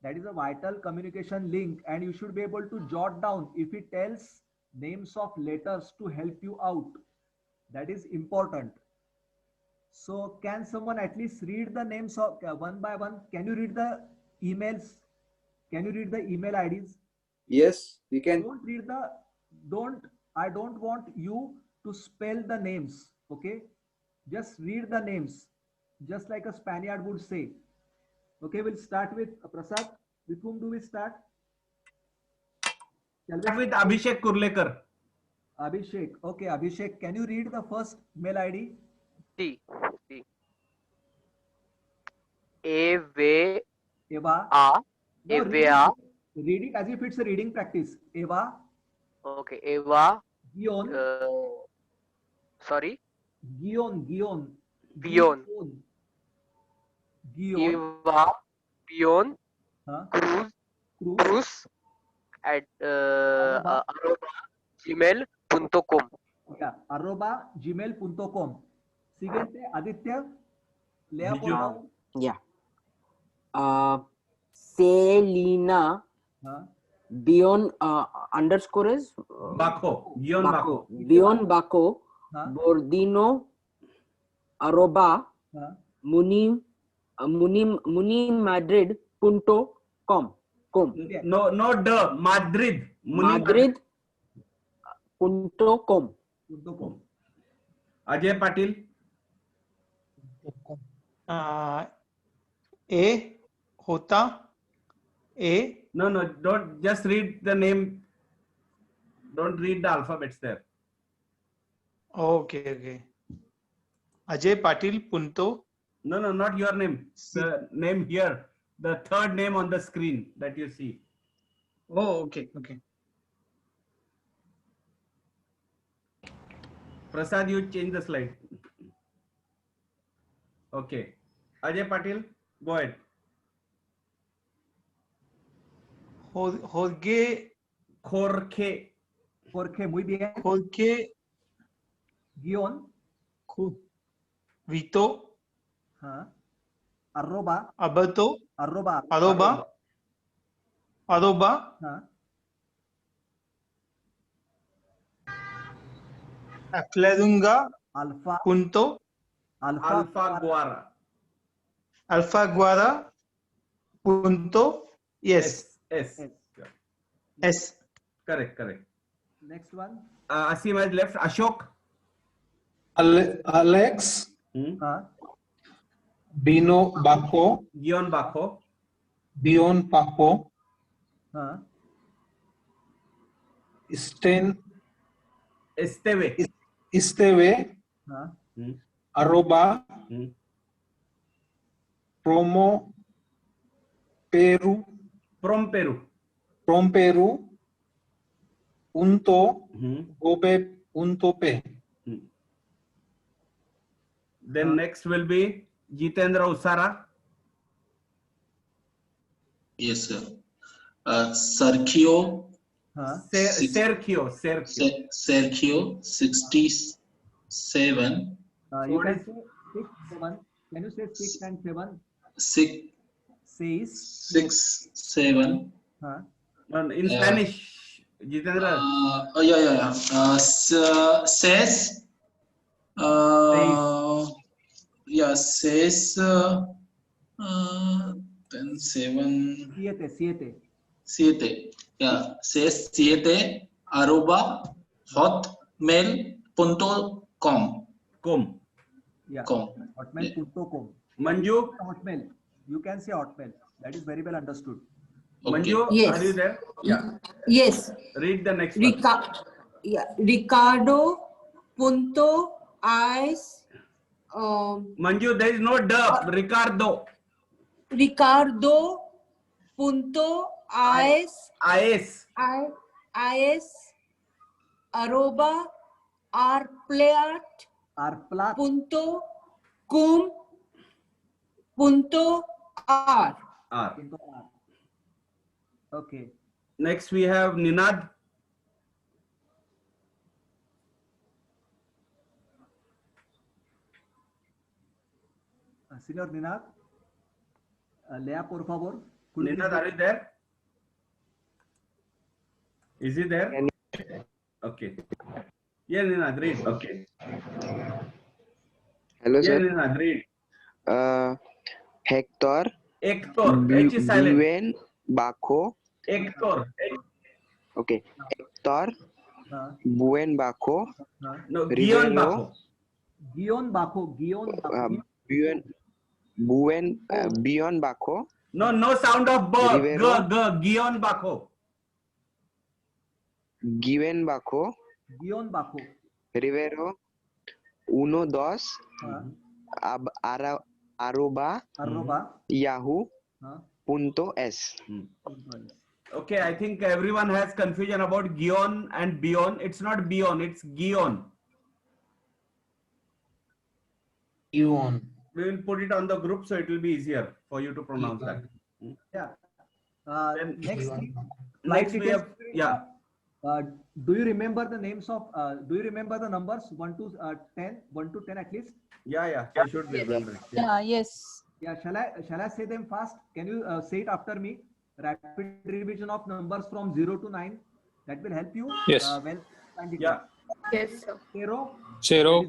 That is a vital communication link, and you should be able to jot down if he tells names of letters to help you out. That is important. So can someone at least read the names of one by one? Can you read the emails? Can you read the email IDs? Yes, we can. I don't want you to spell the names. Okay. Just read the names, just like a Spaniard would say. Okay, we'll start with Prasad. With whom do we start? With Abhishek Kurlekar. Abhishek. Okay, Abhishek, can you read the first mail ID? C. Eva. A. Eva. Read it as if it's a reading practice. Eva. Okay, Eva. Gion. Sorry. Gion. Eva. Pion. Cruz. At gmail.com. Yeah, @gmail.com. Siguiente, Aditya. Lea por favor. Yeah. Selina. Beyond underscore is Baco. Gion Baco. Beyond Baco. Bordino. @munimadrid.com. No, Madrid. Madrid.com. Ajay Patil. A Hota A. No, don't just read the name. Don't read the alphabets there. Okay. Ajay Patil Punto. No, not your name. The name here. The third name on the screen that you see. Oh, okay. Prasad, you change the slide. Okay. Ajay Patil, go ahead. Jorge, muy bien. Jorge. Guión. Vito. Arroba. Abato. Arroba. Acladunga. Alfa. Punto. Alfaguara. Alfaguara. Punto. Yes. S. Correct. Next one. Asim has left. Ashok. Alex. Bino Baco. Gion Baco. Dion Paco. Esteve. Arroba. From Peru. .gobe.p. Then next will be Jitendra Usara. Yes, sir. Sergio. Sergio 67. You can say 6, 7. Can you say 6 and 7? 6, 7. In Spanish, Jitendra. Yeah. Says. Then 7. Siete. Yeah. Says siete arroba hotmail.com. Yeah. Com. Hotmail.com. Manju? Hotmail. You can say Hotmail. That is very well understood. Manju, Yes. are you there? Yeah. Yes. Read the next one. Ricardo punto is Manju, there is no dub. Ricardo. Ricardo punto is arroba arplat punto cum punto r. Okay. Next we have Ninad. Señor Ninad, lea por favor. Ninad, are you there? Is he there? Okay. Yeah, Ninad, read. Okay. Hello, Yeah, sir. Ninad, read. Hector. Hector. H is silent. Buen Baco. Hector. Okay. Hector. Buen Baco. No, Guion Baco. Guion Baco. Beyond Baco. No sound of b. Rivero. Guion Baco. Guion Baco. Rivero. 1, 2. Arroba. Yahoo.es. Okay, I think everyone has confusion about Guion and Bion. It's not Bion, it's Guion. We will put it on the group so it will be easier for you to pronounce that. Yeah. Next we have, yeah. Do you remember the names of, do you remember the numbers 1 to 10? 1 to 10 at least? Yeah, I should be remembering. Yeah, yes. Yeah, shall I say them fast? Can you say it after me? Rapid revision of numbers from 0 to 9. That will help you. Yes. When yeah. Yes, sir. Zero.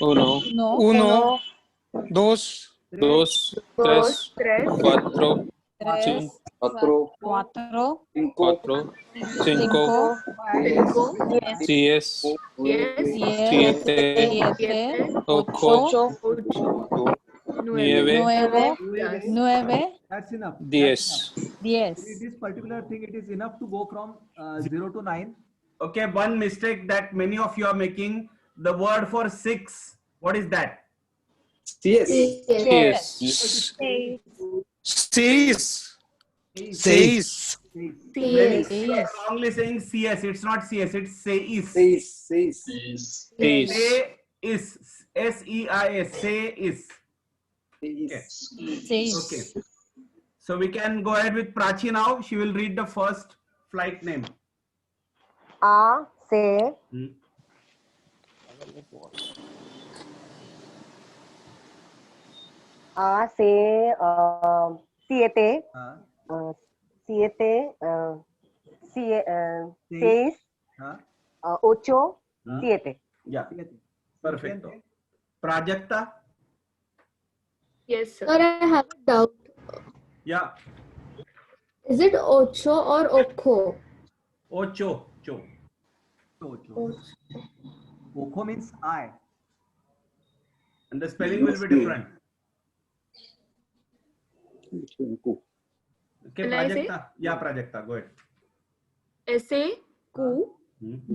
Uno. Dos. Tres. Cuatro. Cuatro. Cinco. Seis. Siete. Ocho. Nueve. That's enough. 10. This particular thing, it is enough to go from 0 to 9. Okay, one mistake that many of you are making. The word for 6. What is that? Seis. Many are wrongly saying CS. It's not CS. It's seis. Seis. S-E-I-S. Seis. Okay. So we can go ahead with Prachi now. She will read the first flight name. Seis, 8, 7. Yeah, perfecto. Prajakta? Yes, sir. Sir, I have a doubt. Yeah. Is it ocho or ocho? Ocho. Ocho means I. And the spelling will be different. Okay, Can I say? Prajakta. Yeah, Prajakta, go ahead. SAQ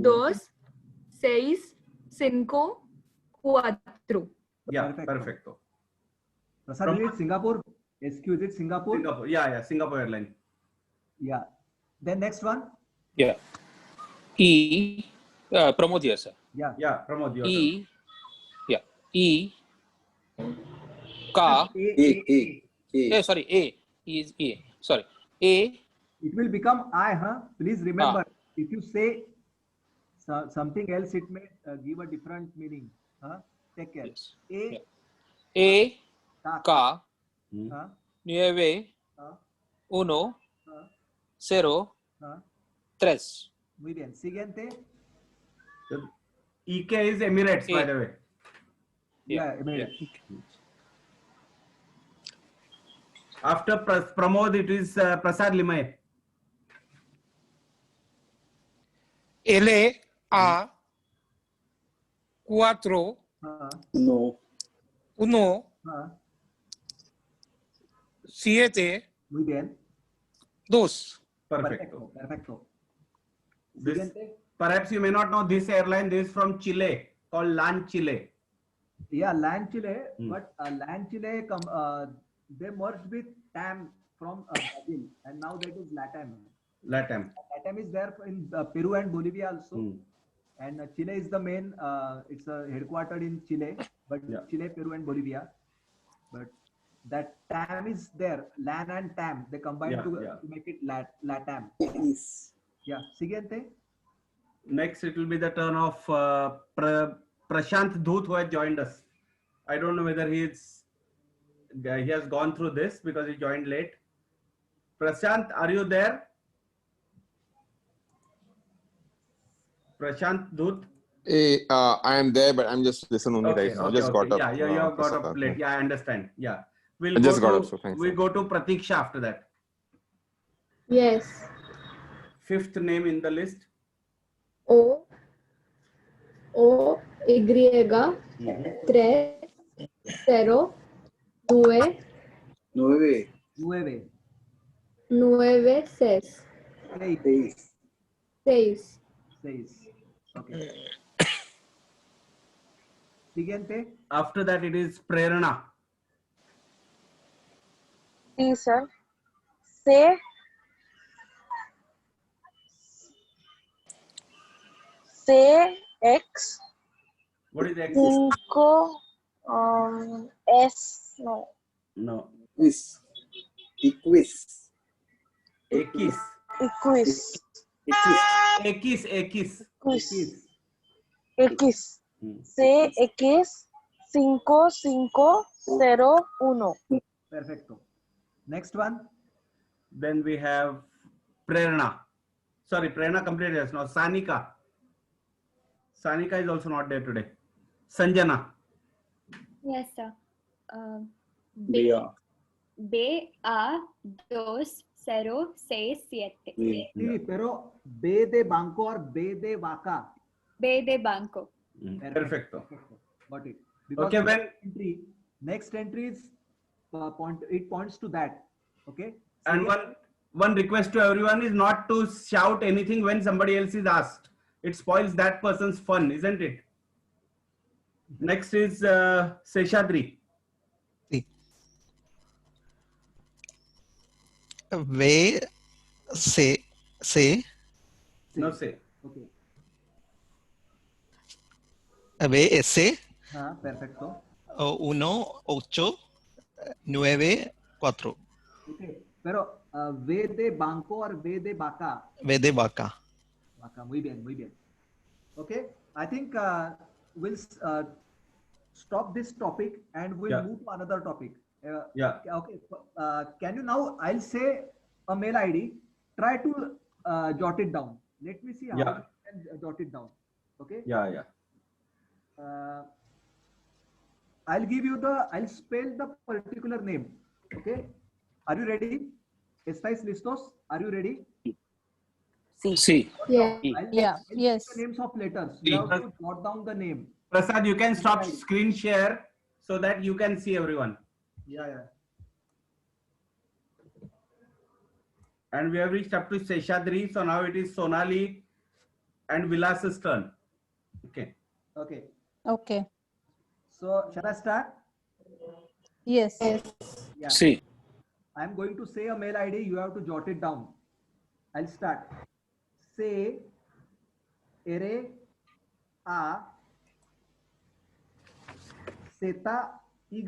2, 6, 5, 4. Yeah, perfecto. Prasad, is it Singapore? SQ, is it Singapore? Singapore. Yeah, Singapore Airline. Yeah. Then next one. Yeah. Pramod here, sir. Yeah, Pramod. E. Yeah. E. Ka. Sorry. A. Is A. Sorry. A. It will become I, huh? Please remember, if you say something else, it may give a different meaning. Huh? Take care. Yes. A. Ka. 9, 1, 0, 3. Muy bien. Siguiente. EK is Emirates, by the way. Yeah, Emirates. After Pramod, it is Prasad Limaye. Ele a cuatro No. uno siete Muy bien. dos. Perfecto. Perfecto. This, Siguiente. perhaps you may not know this airline. This is from Chile, called LAN Chile. Yeah, LAN Chile, but LAN Chile, they merged with TAM from Brazil, and now that is LATAM. LATAM. LATAM is there in Peru and Bolivia also. And Chile is the main, it's headquartered in Chile, but Chile, Peru and Bolivia. But that TAM is there, LAN and TAM, they combine to make it LATAM. Yes. Yeah, siguiente. Next, it will be the turn of Prashant Dhoot, who has joined us. I don't know whether he has gone through this because he joined late. Prashant, are you there? Prashant Dhoot? I am there, but I'm just listening only right now. Just got up. Yeah, you have got up late. Yeah, I understand. Yeah. I just got up, so thanks. We'll go to Pratiksha after that. Yes. Fifth name in the list. O Y 3 0 9 6 Okay. Siguiente. After that, it is Prerana. Sí, sir. C X What is X? 5 S no. No. Quiz. Equis. X. Equis. X. X. CX 5501. Perfecto. Next one. Then we have Prerana. Sorry, Prerana completed us now. Sanika. Sanika is also not there today. Sanjana. Yes, sir. Bea. BA267. Sí, pero B de banco or B de vaca. B de banco. Perfecto. Got it. Because Okay, when next entry is it points to that. Okay. and one request to everyone is not to shout anything when somebody else is asked. It spoils that person's fun, isn't it? Next is Seshadri. Ve se No say. Okay. ve ese Perfecto. 1 8 9 4 Okay. Pero V de banco or V de vaca. ve de vaca. Vaca. Muy bien, muy bien. Okay. I think we'll stop this topic and we'll move to another topic. Okay. Can you now? I'll say a mail ID. Try to jot it down. Let me see how you can jot it down. Okay. Yeah. I'll spell the particular name. Okay. Are you ready? ¿Estáis listos? Are you ready? Sí. Yeah. Yes. The names of letters. You have to jot down the name. Prasad, you can stop screen share so that you can see everyone. Yeah. And we have reached up to Seshadri, so now it is Sonali and Vilas's turn. Okay. Okay. Okay. So shall I start? Yes. Yeah. Sí. I'm going to say a mail ID. You have to jot it down. I'll start. Say ere a zeta y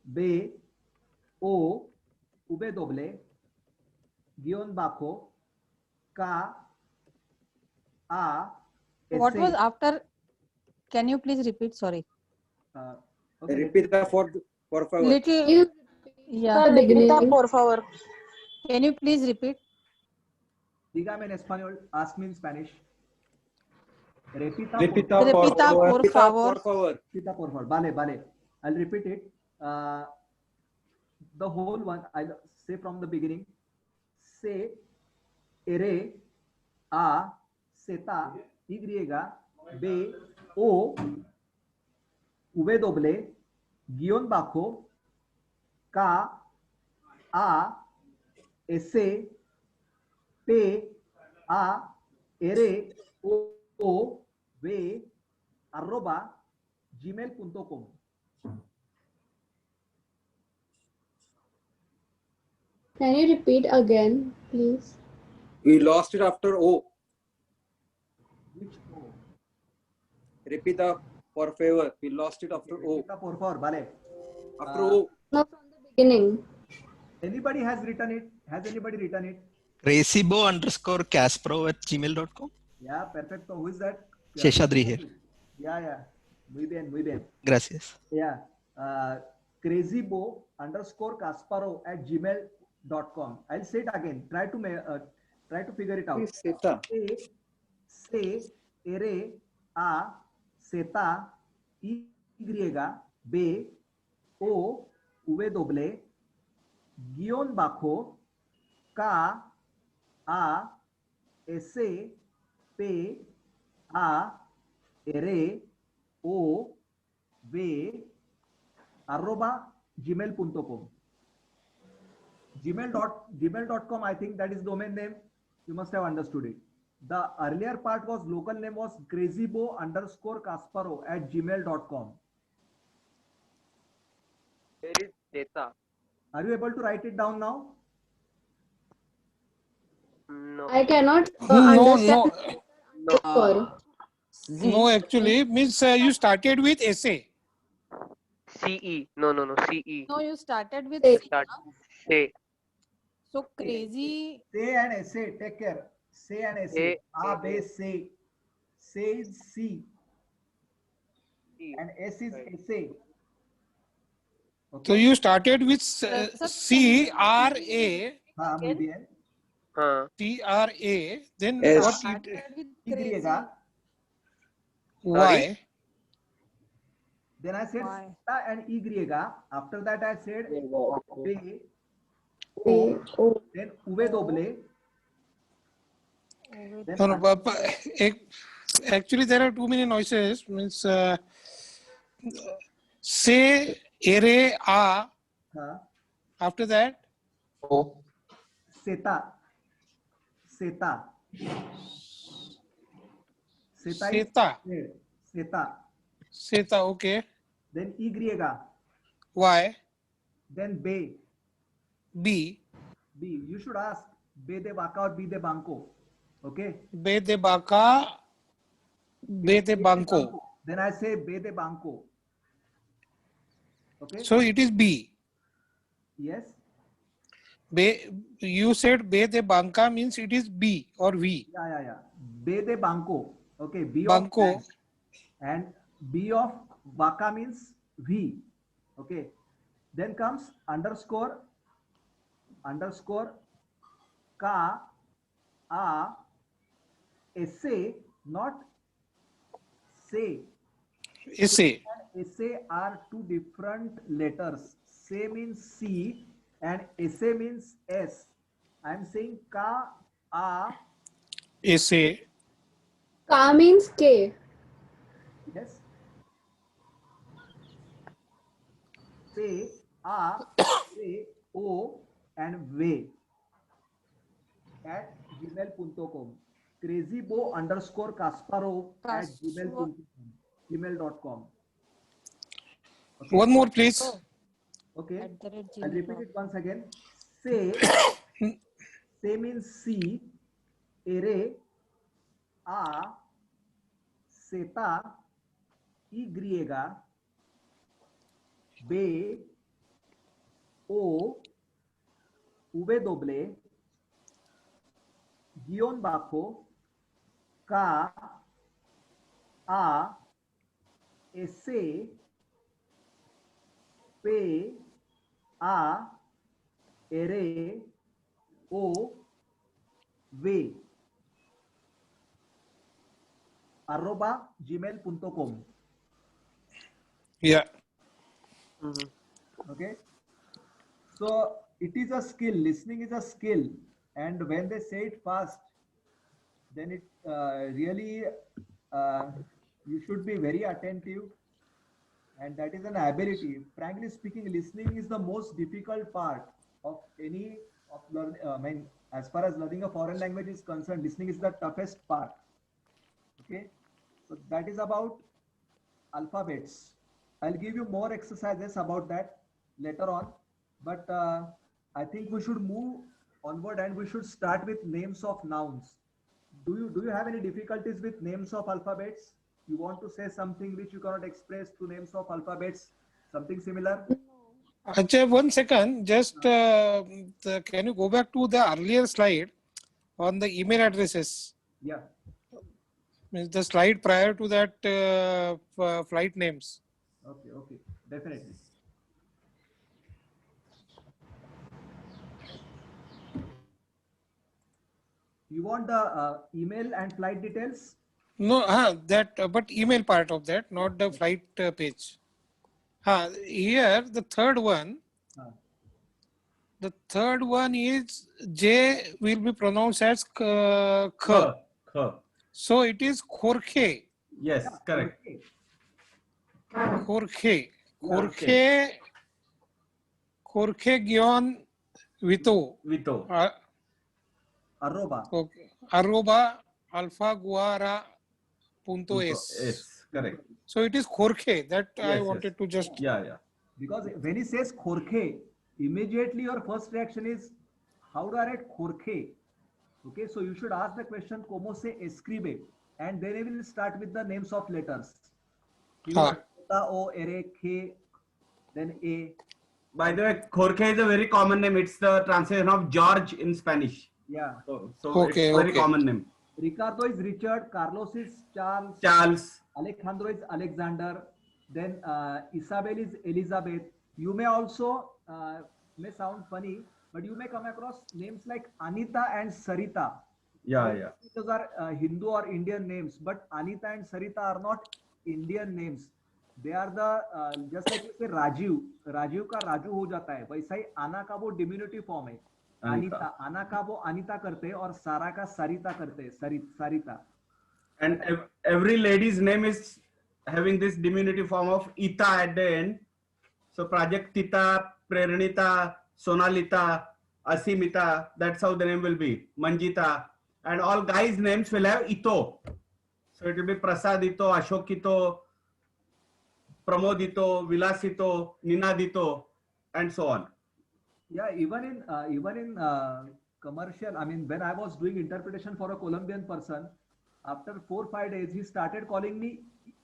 b o w guión bajo k a What was after? Can you please repeat? Sorry. Okay. Repeat the por favor. Little. Yeah. Repita, por favor. Can you please repeat? Dígame en español. Ask me in Spanish. Repita, Repita, Repita, por favor. Repita, por favor. Vale. I'll repeat it. The whole one, I'll say from the beginning. Se, ere, a, seta, y, b, o, w, guión bajo, k, a, s, p, a, r, o, v, arroba, gmail.com. Can you repeat again, please? We lost it after O. Which O? Repita, por favor. We lost it after O. Repita, por favor, vale. After O. No, from the beginning. Anybody has written it? Has anybody written it? Recibo_Kasparov@gmail.com. Yeah, perfecto. Who is that? Sheshadri here. Yeah. Muy bien. Gracias. Yeah. crazybo_Kasparov@gmail.com. I'll say it again. Try to figure it out. Se, ere, a, seta, y, b, o, w, guión bajo, k, a, s, p, a, r, o, v, arroba gmail.com. Gmail.com, I think that is domain name. You must have understood it. The earlier part was local name was crazybo_Kasparov@gmail.com. Where is data? Are you able to write it down now? No. I cannot No. understand. No, actually, means you started with essay. CE. No. CE. No, you started with Say. C. Say. So crazy. Say and essay. Take care. Say and essay. A, B, say. Say is C. And S is essay. Okay. So you started with C-R-A. Muy bien. T-R-A. Then Yes. what? Y. Why? Then I said seta and Y. After that I said B, O, then W. No, actually, there are too many noises. Means say, ere, a. After that, Seta. Seta, okay. Then Y. Why? Then B. You should ask B de vaca or B de banco. Okay. B de vaca, B de banco. Then I say B de banco. Okay. So it is B. Yes. You said B de banca means it is B or V. Yeah. B de banco. Okay. B banco. of bank. And B of vaca means V. Okay. Then comes underscore ka, a, essay, not say. Essay. Essay are two different letters. Say means C and essay means S. I am saying ka, a. Essay. Ka means K. Yes. Say, a, say, o, and V at gmail.com. crazybo_Kasparov@gmail.com. Okay. One more, please. Okay. I'll repeat it once again. Say means C, ere, a, seta, Y, B, O, W, guión bajo, K, A, S, P, A, R, O, V. @gmail.com. Yeah. Okay. So it is a skill. Listening is a skill, and when they say it fast, then it really you should be very attentive, and that is an ability. Frankly speaking, listening is the most difficult part of any of learn. I mean, as far as learning a foreign language is concerned, listening is the toughest part. Okay, so that is about alphabets. I'll give you more exercises about that later on, but I think we should move onward and we should start with names of nouns. Do you have any difficulties with names of alphabets? You want to say something which you cannot express through names of alphabets? Something similar? Ajay, 1 second. Just can you go back to the earlier slide on the email addresses? Yeah. Means the slide prior to that flight names. Okay, definitely. You want the email and flight details? No, but email part of that, not the flight page. Here the third one. The third one is J will be pronounced as K. So it is Khorkhe. Yes, correct. Khorkhe. Khorkhe Gyon Vito. Arroba. Okay. Arroba Alpha Guara Punto S. Yes, correct. So it is Khorkhe. That I Yes, wanted to just. Yeah. Because when he says Khorkhe, immediately your first reaction is, how do I write Khorkhe? Okay, so you should ask the question, como se escribe? And then we will start with the names of letters. O, Ere, K, then A. By the way, Khorkhe is a very common name. It's the translation of George in Spanish. Yeah. So it's a very common name. Ricardo is Richard, Carlos is Charles. Alejandro is Alexander, then Isabel is Elizabeth. You may also, may sound funny, but you may come across names like Anita and Sarita. Yeah. Those are Hindu or Indian names, but Anita and Sarita are not Indian names. They are the, just like you say Rajiv का Raju हो जाता है, वैसा ही Ana का वो diminutive form है. Anita, Ana का वो Anita करते हैं और Sara का Sarita करते हैं, Sarita. And every lady's name is having this diminutive form of Ita at the end. So Prajaktita, Preranita, Sonalita, Asimita, that's how the name will be. Manjita. And all guys' names will have Ito. So it will be Prasadito, Ashokito, Pramodito, Vilasito, Ninadito, and so on. Yeah, even in commercial, I mean, when I was doing interpretation for a Colombian person, after 4 or 5 days, he started calling me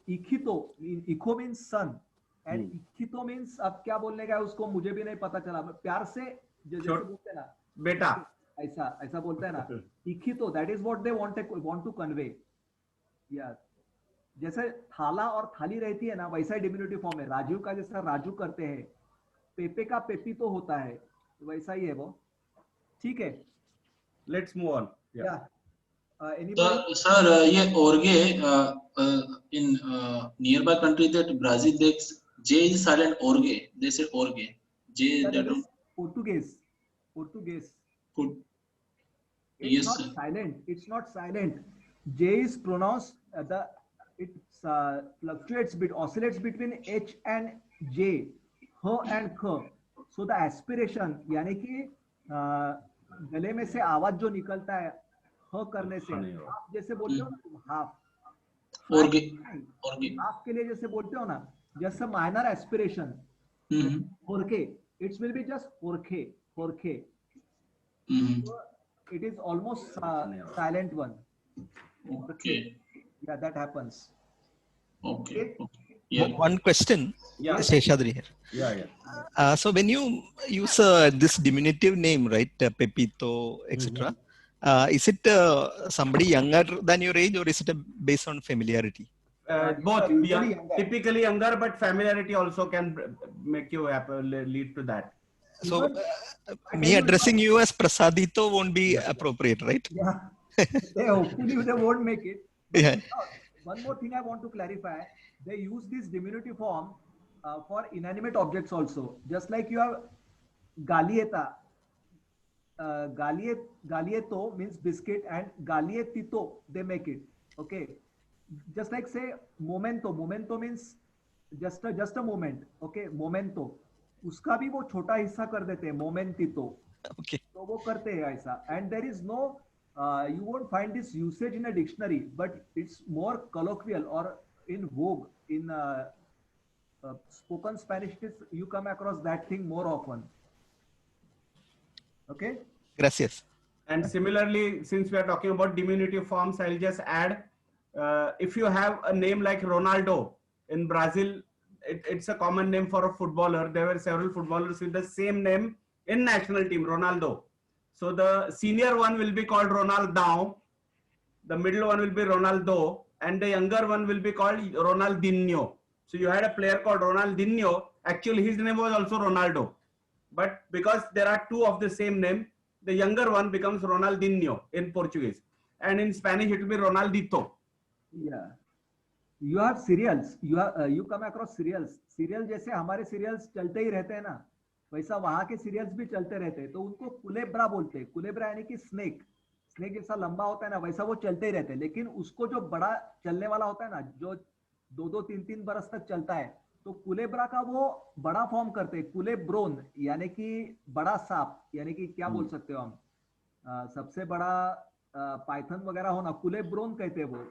Ikhito. Ikho means son, and Ikhito means अब क्या बोलने का है उसको मुझे भी नहीं पता चला. प्यार से जैसे बोलते हैं ना, बेटा. ऐसा बोलते हैं ना. Ikhito, that is what they want to convey. Yeah. जैसे थाला और थाली रहती है ना, वैसा ही डिमिनुटिव फॉर्म है. राजीव का जैसा राजू करते हैं, पेपे का पेपी तो होता है, वैसा ही है वो. ठीक है. Let's move on. Yeah. Sir, ये orge in nearby country that Brazil takes J is silent orge. They said orge. J. Portuguese. Yes, not sir. silent. It's not silent. J is pronounced it fluctuates oscillates between H and J, H and K. So the aspiration, यानी कि गले में से आवाज जो निकलता है ह करने से, आप जैसे बोलते हो ना हाफ, हाफ के लिए जैसे बोलते हो ना, जैसे minor aspiration, four K, it will be just four K. So it is almost silent one. Okay. Yeah, that happens. Okay. One question. Yeah. Seshadri here. Yeah. So when you use this diminutive name, right, Pepito, etc., is it somebody younger than your age, or is it based on familiarity? Both. Typically younger, but familiarity also can make you lead to that. So me addressing you as Prasadito won't be appropriate, right? Yeah. Hopefully they won't make it. Yeah. one more thing I want to clarify. They use this diminutive form for inanimate objects also. Just like you have galieta. Galieto means biscuit, and galietito they make it. Okay. Just like say momento. Momento means just a moment. Okay. Momento. उसका भी वो छोटा हिस्सा कर देते हैं momentito. Okay. तो वो करते हैं ऐसा. And there is no you won't find this usage in a dictionary, but it's more colloquial or in vogue in spoken Spanish. You come across that thing more often. Okay. Gracias. And similarly, since we are talking about diminutive forms, I'll just add, if you have a name like Ronaldo in Brazil, it's a common name for a footballer. There were several footballers with the same name in national team, Ronaldo. So the senior one will be called Ronaldão, the middle one will be Ronaldo, and the younger one will be called Ronaldinho. So you had a player called Ronaldinho. Actually, his name was also Ronaldo. But because there are two of the same name, the younger one becomes Ronaldinho in Portuguese. And in Spanish, it will be Ronaldito. Yeah. You have cereals. You come across cereals. Cereal जैसे हमारे cereals चलते ही रहते हैं ना, वैसा वहाँ के cereals भी चलते रहते हैं. तो उनको कुलेब्रा बोलते हैं. कुलेब्रा यानी कि snake. Snake जैसा लंबा होता है ना, वैसा वो चलते ही रहते हैं. लेकिन उसको जो बड़ा चलने वाला होता है ना, जो 2-2, 3-3 बरस तक चलता है, तो कुलेब्रा का वो बड़ा फॉर्म करते हैं. कुलेब्रोन यानी कि बड़ा सांप, यानी कि क्या बोल सकते हो हम, सबसे बड़ा पाइथन वगैरह हो ना, कुलेब्रोन कहते हैं वो.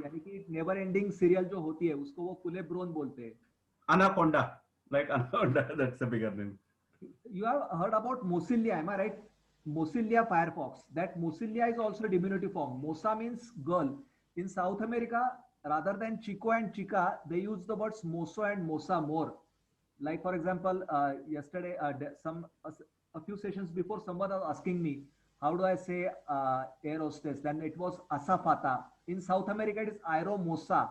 यानी कि नेवर एंडिंग सीरियल जो होती है उसको वो कुलेब्रोन बोलते हैं. Anaconda, like anaconda, that's a bigger name. You have heard about Mosilia, am I right? Mosilia firefox. That Mosilia is also a diminutive form. Mosa means girl. In South America, rather than Chico and Chica, they use the words Moso and Mosa more. Like for example, yesterday, a few sessions before, someone was asking me, how do I say air hostess? Then it was Asafata. In South America, it is Aeromosa.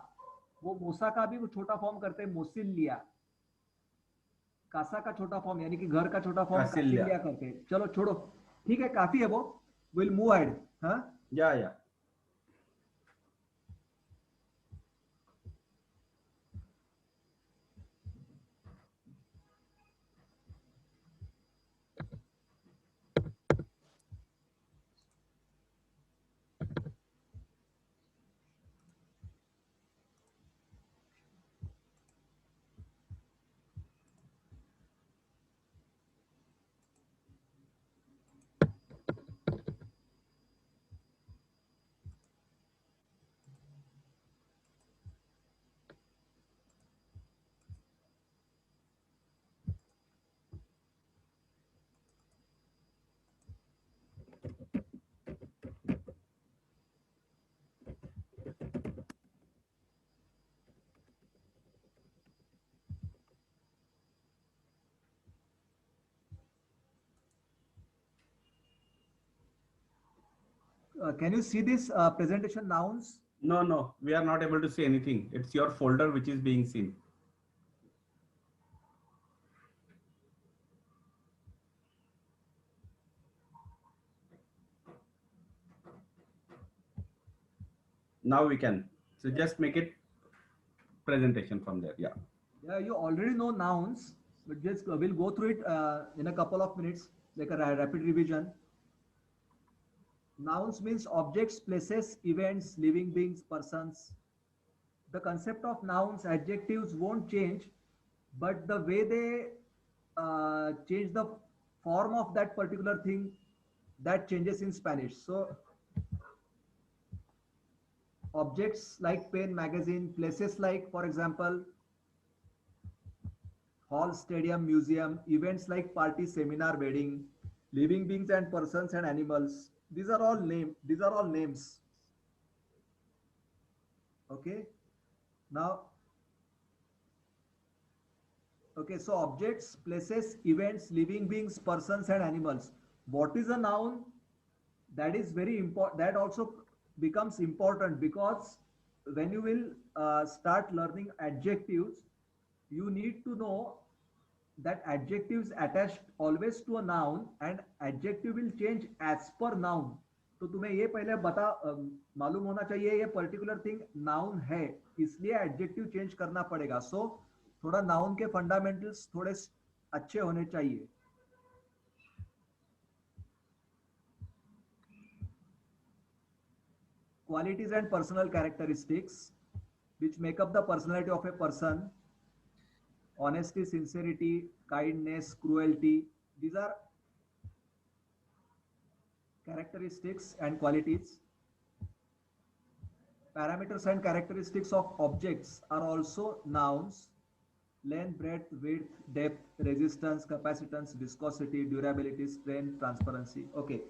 वो मोसा का भी वो छोटा form करते हैं मोसिलिया. कासा का छोटा फॉर्म यानी कि घर का छोटा फॉर्म कासिलिया करते हैं. चलो छोड़ो, ठीक है, काफी है वो. Will move ahead. हाँ, या can you see this presentation nouns? No, we are not able to see anything. It's your folder which is being seen. Now we can. So just make it presentation from there. Yeah. Yeah, you already know nouns, but just we'll go through it in a couple of minutes, like a rapid revision. Nouns means objects, places, events, living beings, persons. The concept of nouns, adjectives won't change, but the way they change the form of that particular thing, that changes in Spanish. So objects like pen, magazine, places like, for example, hall, stadium, museum, events like party, seminar, wedding, living beings and persons and animals. These are all names. Okay. Now, okay, so objects, places, events, living beings, persons and animals. What is a noun? That is very important. That also becomes important because when you will start learning adjectives, you need to know that adjectives attached always to a noun, and adjective will change as per noun. तो तुम्हें ये पहले मालूम होना चाहिए ये particular thing noun है, इसलिए एडजेक्टिव चेंज करना पड़ेगा. सो थोड़ा नाउन के फंडामेंटल्स थोड़े अच्छे होने चाहिए. Qualities and personal characteristics which make up the personality of a person: honesty, sincerity, kindness, cruelty. These are characteristics and qualities. Parameters and characteristics of objects are also nouns: length, breadth, width, depth, resistance, capacitance, viscosity, durability, strength, transparency. Okay.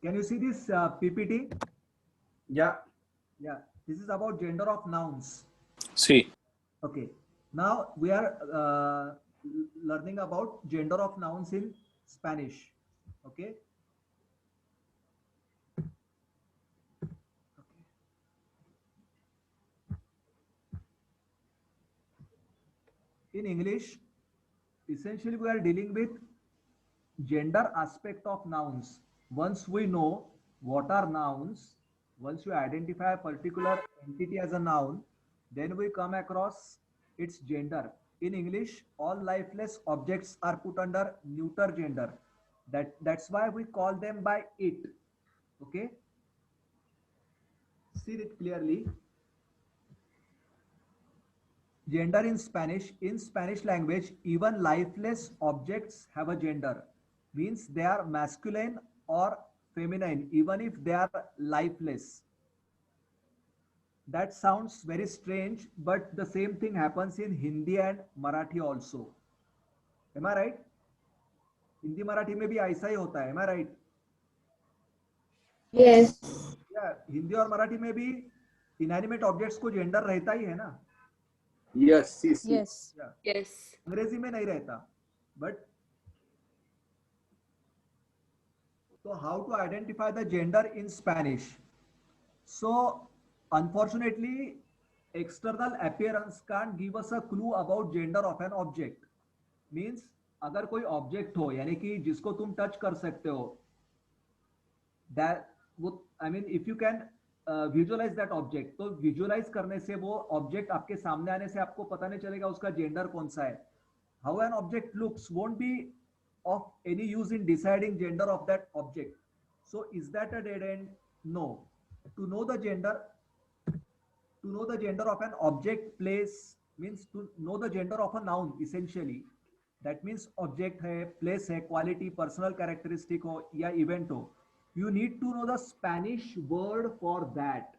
Can you see this PPT? Yeah. Yeah. This is about gender of nouns. See. Okay. Now we are learning about gender of nouns in Spanish. Okay. In English, essentially we are dealing with gender aspect of nouns. Once we know what are nouns, once you identify a particular entity as a noun, then we come across its gender. In English, all lifeless objects are put under neuter gender. That's why we call them by it. Okay? See it clearly. Gender in Spanish language, even lifeless objects have a gender. Means they are masculine or feminine, even if they are lifeless. That sounds very strange, but the same thing happens in Hindi and Marathi also. Am I right? Hindi Marathi में भी ऐसा ही होता है. Am I right? Yes. Yeah, Hindi और मराठी में भी inanimate objects को gender रहता ही है ना? Yes, yes, Yes. Yeah. Yes. अंग्रेजी में नहीं रहता. But so how to identify the gender in Spanish? So unfortunately, external appearance can't give us a clue about gender of an object. Means अगर कोई object हो, यानी कि जिसको तुम touch कर सकते हो, that would, I mean, if you can visualize that object, तो visualize करने से वो object आपके सामने आने से आपको पता नहीं चलेगा उसका gender कौन सा है. How an object looks won't be of any use in deciding gender of that object. So is that a dead end? No. To know the gender of an object, place, means to know the gender of a noun essentially. That means object है, place है, quality, personal characteristic हो या event हो. You need to know the Spanish word for that.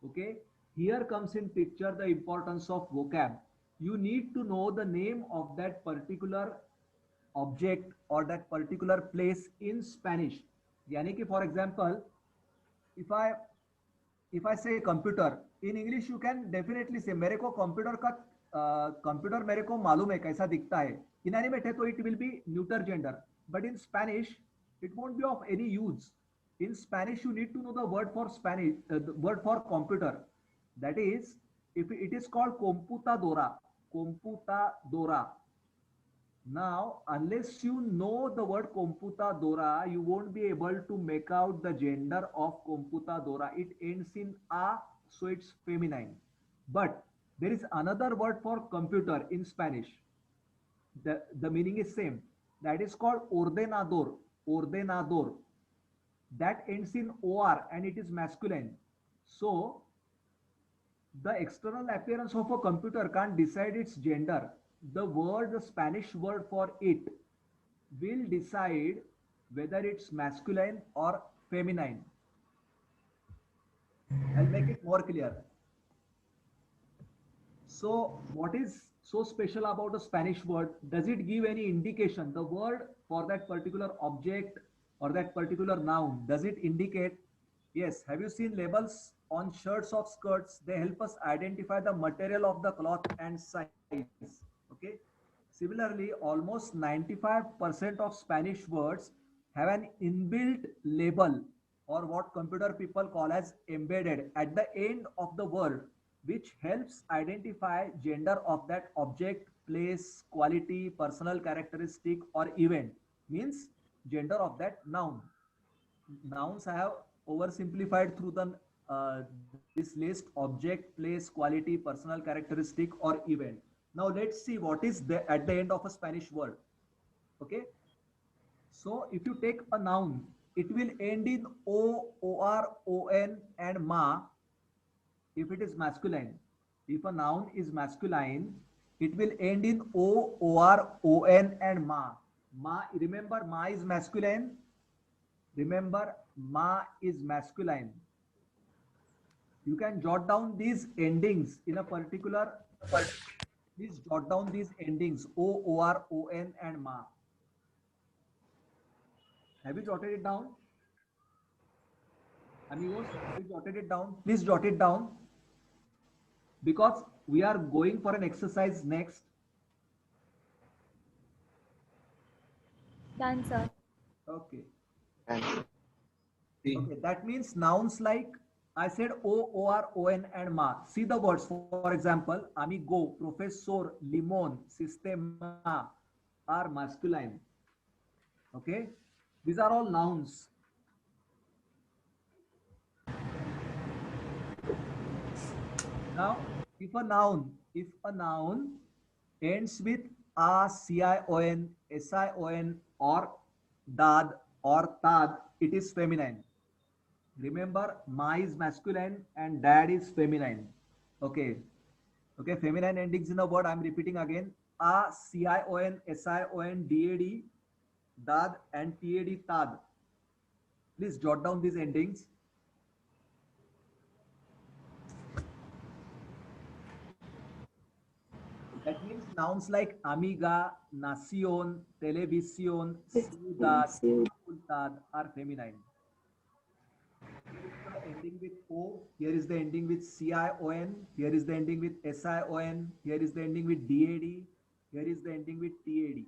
Okay. Here comes in picture the importance of vocab. You need to know the name of that particular object or that particular place in Spanish. यानी कि for example, if I say computer, in English you can definitely say मेरे को computer मेरे को मालूम है कैसा दिखता है. Inanimate है तो it will be neuter gender. But in Spanish, it won't be of any use. In Spanish, you need to know the word for the word for computer. That is, if it is called computadora. Computadora. Now, unless you know the word computadora, you won't be able to make out the gender of computadora. It ends in a, so it's feminine. But there is another word for computer in Spanish. The meaning is same. That is called ordenador. Ordenador. That ends in or and it is masculine. So the external appearance of a computer can't decide its gender. The Spanish word for it will decide whether it's masculine or feminine. I'll make it more clear. So what is so special about a Spanish word? Does it give any indication? The word for that particular object, or that particular noun, does it indicate? Yes. Have you seen labels on shirts or skirts? They help us identify the material of the cloth and size. Okay. Similarly, almost 95% of Spanish words have an inbuilt label, or what computer people call as embedded, at the end of the word, which helps identify gender of that object, place, quality, personal characteristic, or event. Means gender of that noun. Nouns I have oversimplified through the this list: object, place, quality, personal characteristic, or event. Now let's see what is at the end of a Spanish word. Okay. So if you take a noun, it will end in O, OR, ON, and ma if it is masculine. If a noun is masculine, it will end in O, OR, ON, and ma. Ma, remember, ma is masculine. Remember, ma is masculine. You can jot down these endings in a particular. Please jot down these endings: O, OR, ON, and ma. Have you jotted it down? Amigos, have you jotted it down? Please jot it down, because we are going for an exercise next. Done, sir. Okay. Okay, that means nouns like I said O, OR, ON, and ma. See the words. For example, amigo, professor, limon, sistema are masculine. Okay, these are all nouns. Now, if a noun ends with a, cion, sion, or dad or tad, it is feminine. Remember, ma is masculine and dad is feminine. Okay. Okay, feminine endings in a word, I am repeating again: a, cion, sion, dad, dad, and tad, tad. Please jot down these endings. That means nouns like amiga, nacion, televisión, ciudad, facultad are feminine. Ending with O, here is the ending with cion, here is the ending with sion, here is the ending with dad, here is the ending with tad.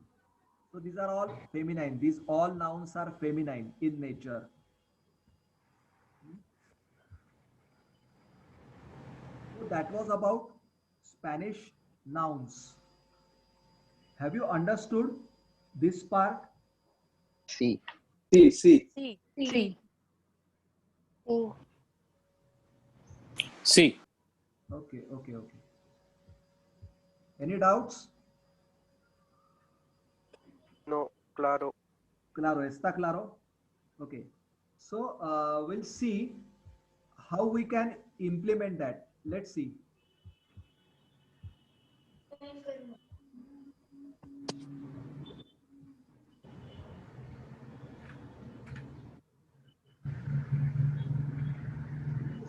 So these are all feminine. These all nouns are feminine in nature. So that was about Spanish nouns. Have you understood this part? C. C. C. C. C. Oh. C. Okay. Any doubts? No, claro. Claro, está claro? Okay. So we'll see how we can implement that. Let's see.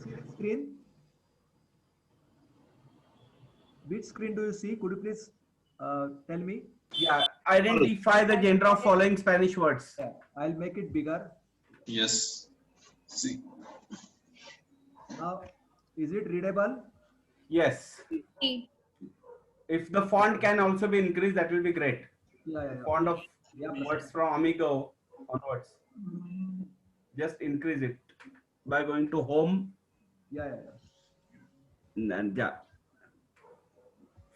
See the screen? Which screen do you see? Could you please tell me? Yeah, identify the gender of following Spanish words. Yeah, I'll make it bigger. Yes. See. Now, is it readable? Yes. C. If the font can also be increased, that will be great. Yeah. Font of Yeah, words from Amigo onwards. Just increase it by going to home. Yeah. And yeah.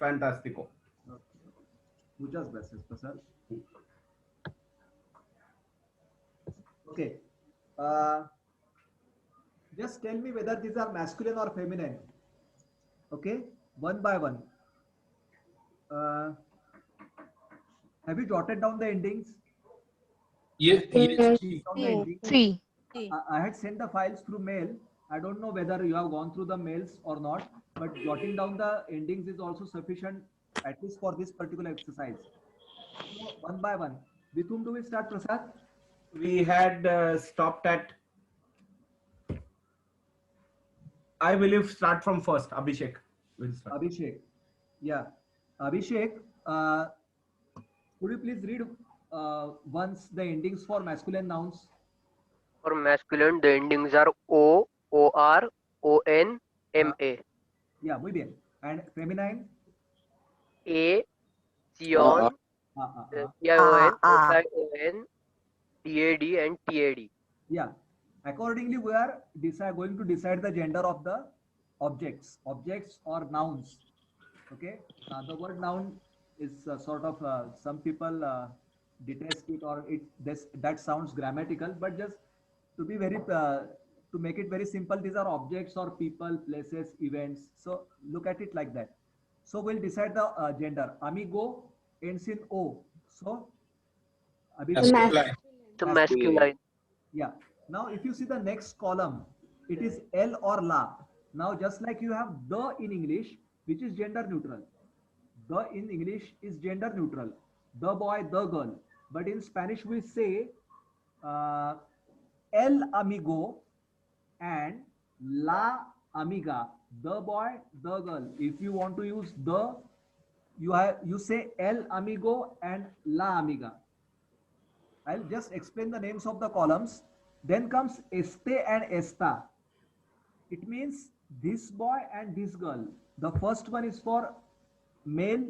Fantastico. Muchas gracias, Prasad. Okay. Just tell me whether these are masculine or feminine. Okay, one by one. Have you jotted down the endings? Yes. C. I had sent the files through mail. I don't know whether you have gone through the mails or not, but jotting down the endings is also sufficient, at least for this particular exercise. So one by one. With whom do we start, Prasad? We had stopped at, I believe, start from first. Abhishek. We'll start. Abhishek. Yeah. Abhishek, could you please read once the endings for masculine nouns? For masculine, the endings are O, OR, ON, MA. Yeah, muy bien. And feminine? A, Sion, CION, SION, DAD, and TAD. Yeah. Accordingly, we are going to decide the gender of the objects or nouns. Okay. The word noun is sort of some people detest it, or that sounds grammatical, but just to be very to make it very simple, these are objects or people, places, events. So look at it like that. So we'll decide the gender. Amigo ends in O. So Masculine. So masculine. Yeah. Now, if you see the next column, it is L or La. Now, just like you have the in English, which is gender neutral. The in English is gender neutral. The boy, the girl. But in Spanish, we say El amigo and La amiga. The boy, the girl. If you want to use the, you say El amigo and La amiga. I'll just explain the names of the columns. Then comes este and esta. It means this boy and this girl. The first one is for male,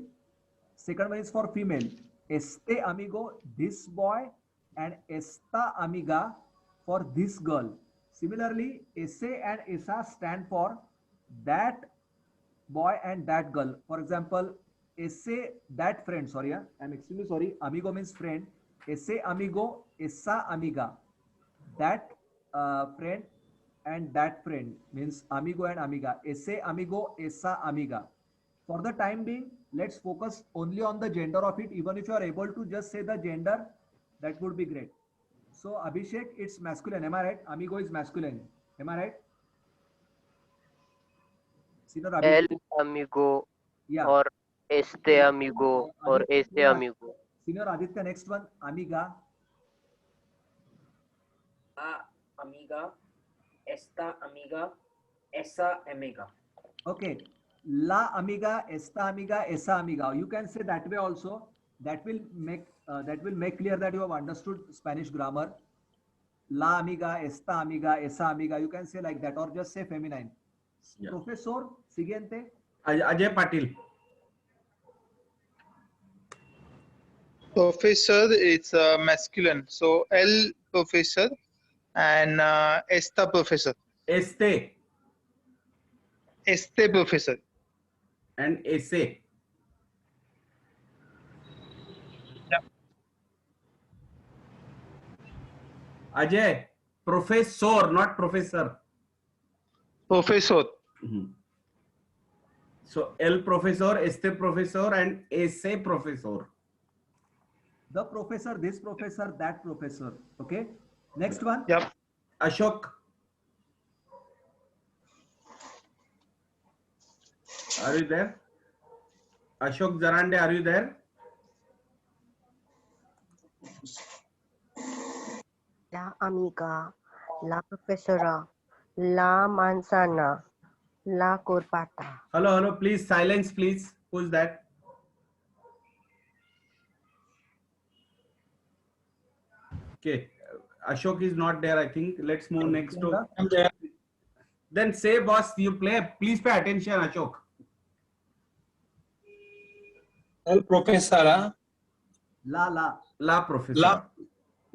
second one is for female. Este amigo, this boy, and esta amiga for this girl. Similarly, ese and esa stand for that boy and that girl. For example, ese, that friend, sorry, I'm extremely sorry. Amigo means friend. Ese amigo, esa amiga. That friend and that friend means amigo and amiga. Ese amigo, esa amiga. For the time being, let's focus only on the gender of it. Even if you are able to just say the gender, that would be great. So Abhishek, it's masculine. Am I right? Amigo is masculine. Am I right? El amigo, yeah, or este amigo, or este amigo. Senior Aditya, next one, amiga. La amiga, esta amiga, esa amiga. Okay. La amiga, esta amiga, esa amiga. You can say that way also. That will make clear that you have understood Spanish grammar. La amiga, esta amiga, esa amiga. You can say like that, or just say feminine. Yeah. Profesor, siguiente. Ajay Patil. Professor is masculine. So L professor and esta professor. Este. Este professor. And ese. Yeah. Ajay, professor, not professor. Professor. Mm-hmm. So el profesor, este profesor, and ese profesor. The professor, this professor, that professor. Okay. Next one. Yep. Ashok. Are you there? Ashok Zarande, are you there? La amiga, la profesora, la manzana, la corbata. Hello, please, silence, please. Who's that? Okay, Ashok is not there, I think. Let's move next to. I'm there. Then say, boss, you play. Please pay attention, Ashok. El profesora. La profesora.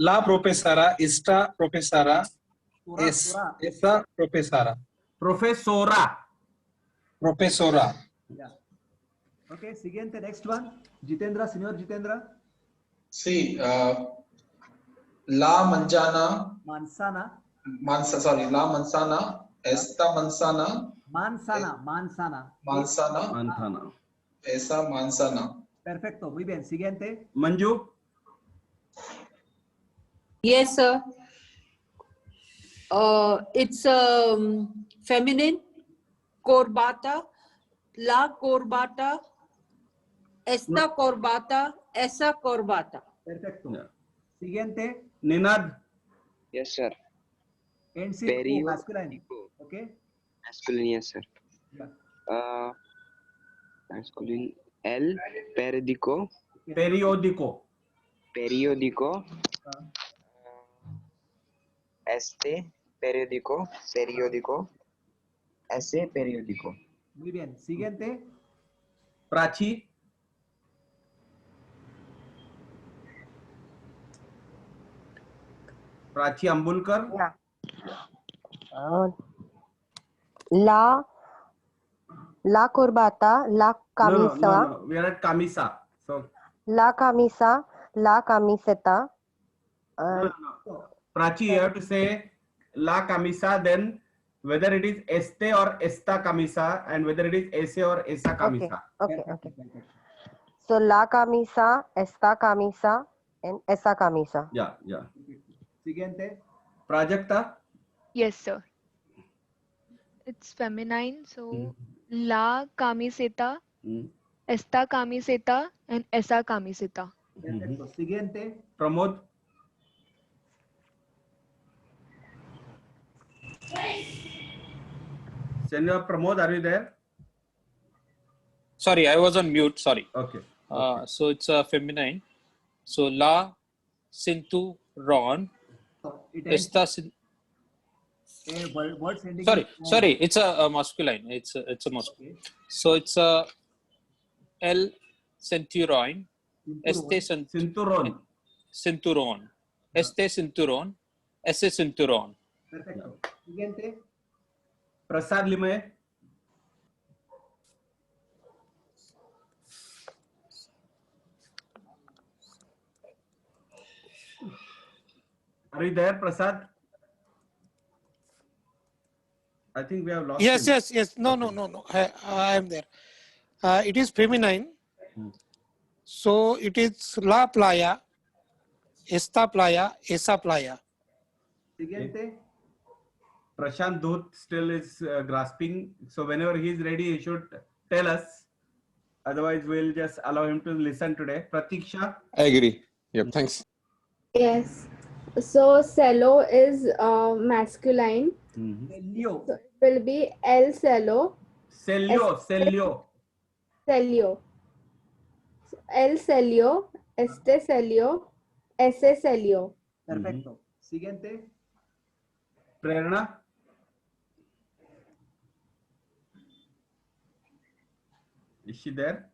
La profesora, esta profesora, esa profesora. Profesora. Profesora. Yeah. Okay, siguiente, next one. Jitendra, señor Jitendra. Sí, la manzana. La manzana, esta manzana. Manzana. Esa manzana. Perfecto, muy bien. Siguiente. Manju. Yes, sir. It's feminine. Corbata, la corbata, esta corbata, esa corbata. Perfecto. Yeah. Siguiente. Ninad. Yes, sir. Ends in masculine. Okay. Masculine, yes, sir. Yeah. Masculine. El periódico. Periódico. periódico, periódico, periódico, ese periódico. Muy bien. Siguiente. Prachi. Prachi Ambulkar. Yeah. La corbata, la camisa. No. We are at camisa. So La camisa, la camiseta. no. Prachi, you have to say la camisa, then whether it is este or esta camisa, and whether it is ese or esa camisa. Okay. So la camisa, esta camisa, and esa camisa. Yeah. Siguiente. Prajakta. Yes, sir. It's feminine, so la camiseta, esta camiseta, and esa camiseta. Perfecto. Siguiente. Pramod. Senor Pramod, are you there? Sorry, I was on mute. Sorry. Okay. So it's feminine. So la cinturón. Esta Words ending. sorry. It's a masculine. It's a masculine. So it's el cinturón. Este cinturón. Cinturón. Este cinturón. Ese cinturón. Perfecto. Siguiente. Prasad Limaye. Are you there, Prasad? I think we have lost him. Yes. No. I am there. It is feminine. So it is la playa, esta playa, esa playa. Siguiente. Prashant Dhoot still is grasping. So whenever he is ready, he should tell us. Otherwise, we'll just allow him to listen today. Pratiksha. I agree. Yep. Thanks. Yes. So cello is masculine. Cello. So it will be el cello. Cello. Cello. El cello, este cello, ese cello. Perfecto. Siguiente. Prerna. Is she there?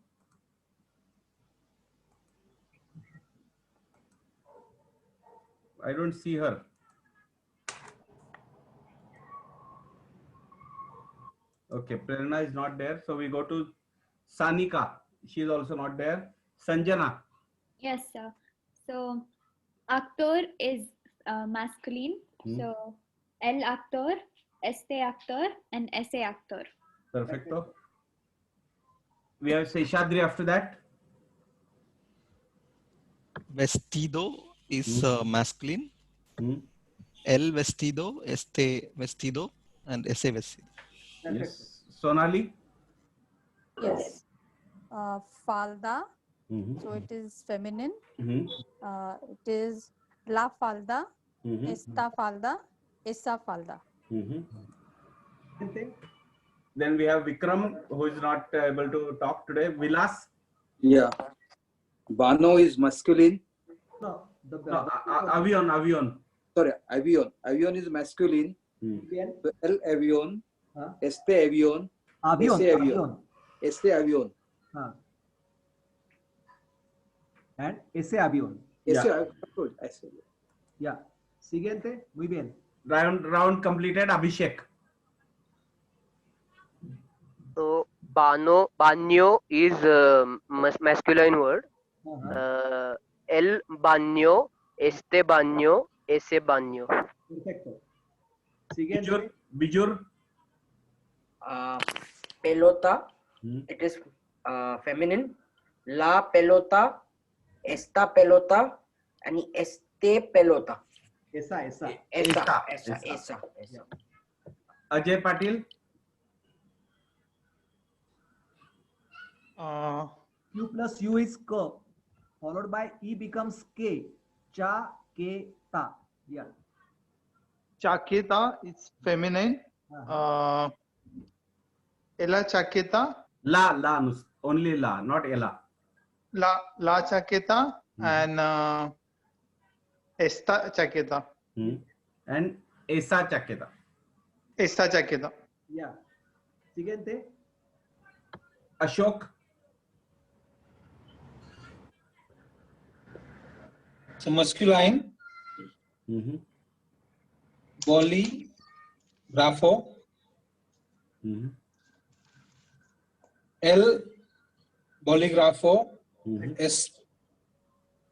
I don't see her. Okay, Prerna is not there. So we go to Sanika. She is also not there. Sanjana. Yes, sir. So actor is masculine. So el actor, este actor, and ese actor. Perfecto. We have Seshadri after that. Vestido is masculine. El vestido, este vestido, and ese vestido. Yes. Sonali. Yes. Falda. So it is feminine. It is la falda, esta falda, esa falda. Then we have Vikram, who is not able to talk today. Vilas. Yeah. Bano is masculine. No. Avion. Sorry, avion. Avion is masculine. El avion. Este avion. Avion. Este avion. And ese avión. Yeah. Siguiente. Muy bien. Round completed. Abhishek. So baño is masculine word. El baño, este baño, ese baño. Perfecto. Siguiente. Bijur. Pelota. It is feminine. La pelota, esta pelota, and este pelota. Esa. Ajay Patil. Q plus U is K, followed by E becomes K. Cha-ke-ta. Yeah. Chaqueta is feminine. Ella chaqueta. La, only la, not ella. La chaqueta. and esta chaqueta. And esa chaqueta. Esta chaqueta. Yeah. Siguiente. Ashok. So masculine. Bolígrafo. El bolígrafo.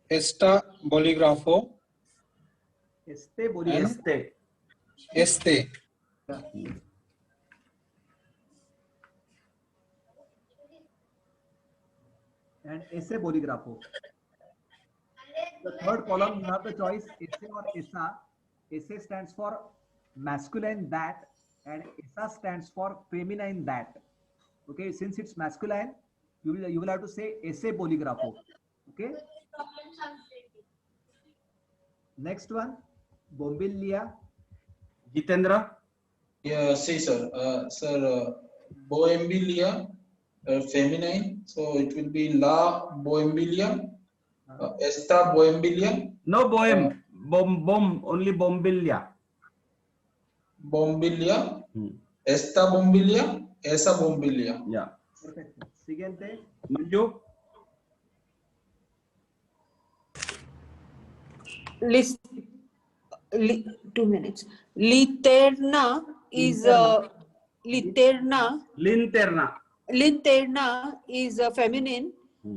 Esta bolígrafo. Este bolígrafo. Este. And ese bolígrafo. The third column, you have the choice ese or esa. Ese stands for masculine that, and esa stands for feminine that. Okay, since it's masculine, you will have to say ese bolígrafo. Okay. Next one, Bombillia. Jitendra. Yeah, see, sir. Boembilia, feminine. So it will be La Boembilia. Esta Boembilia. No bohem. Only Bombillia. Bombilia. Esta Bombilia. Esa Bombilia. Yeah. Perfect. Siguiente. Manju. 2 minutes. Linterna is linterna. Linterna is feminine.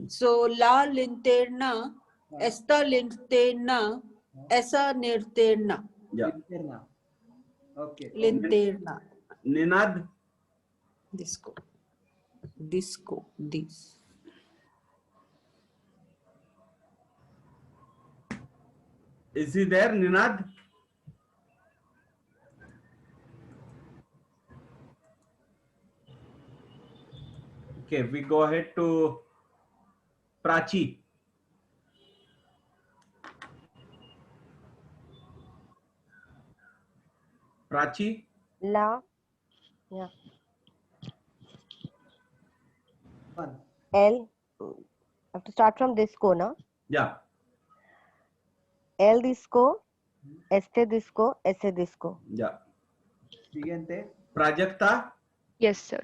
So la linterna, esta linterna, esa linterna. Yeah. Linterna. Okay. Linterna. Ninad. This. Is he there, Ninad? Okay, we go ahead to Prachi. Prachi. La. Yeah. One. L. I have to start from disco, na? Yeah. El disco, este disco, ese disco. Yeah. Siguiente. Prajakta. Yes, sir.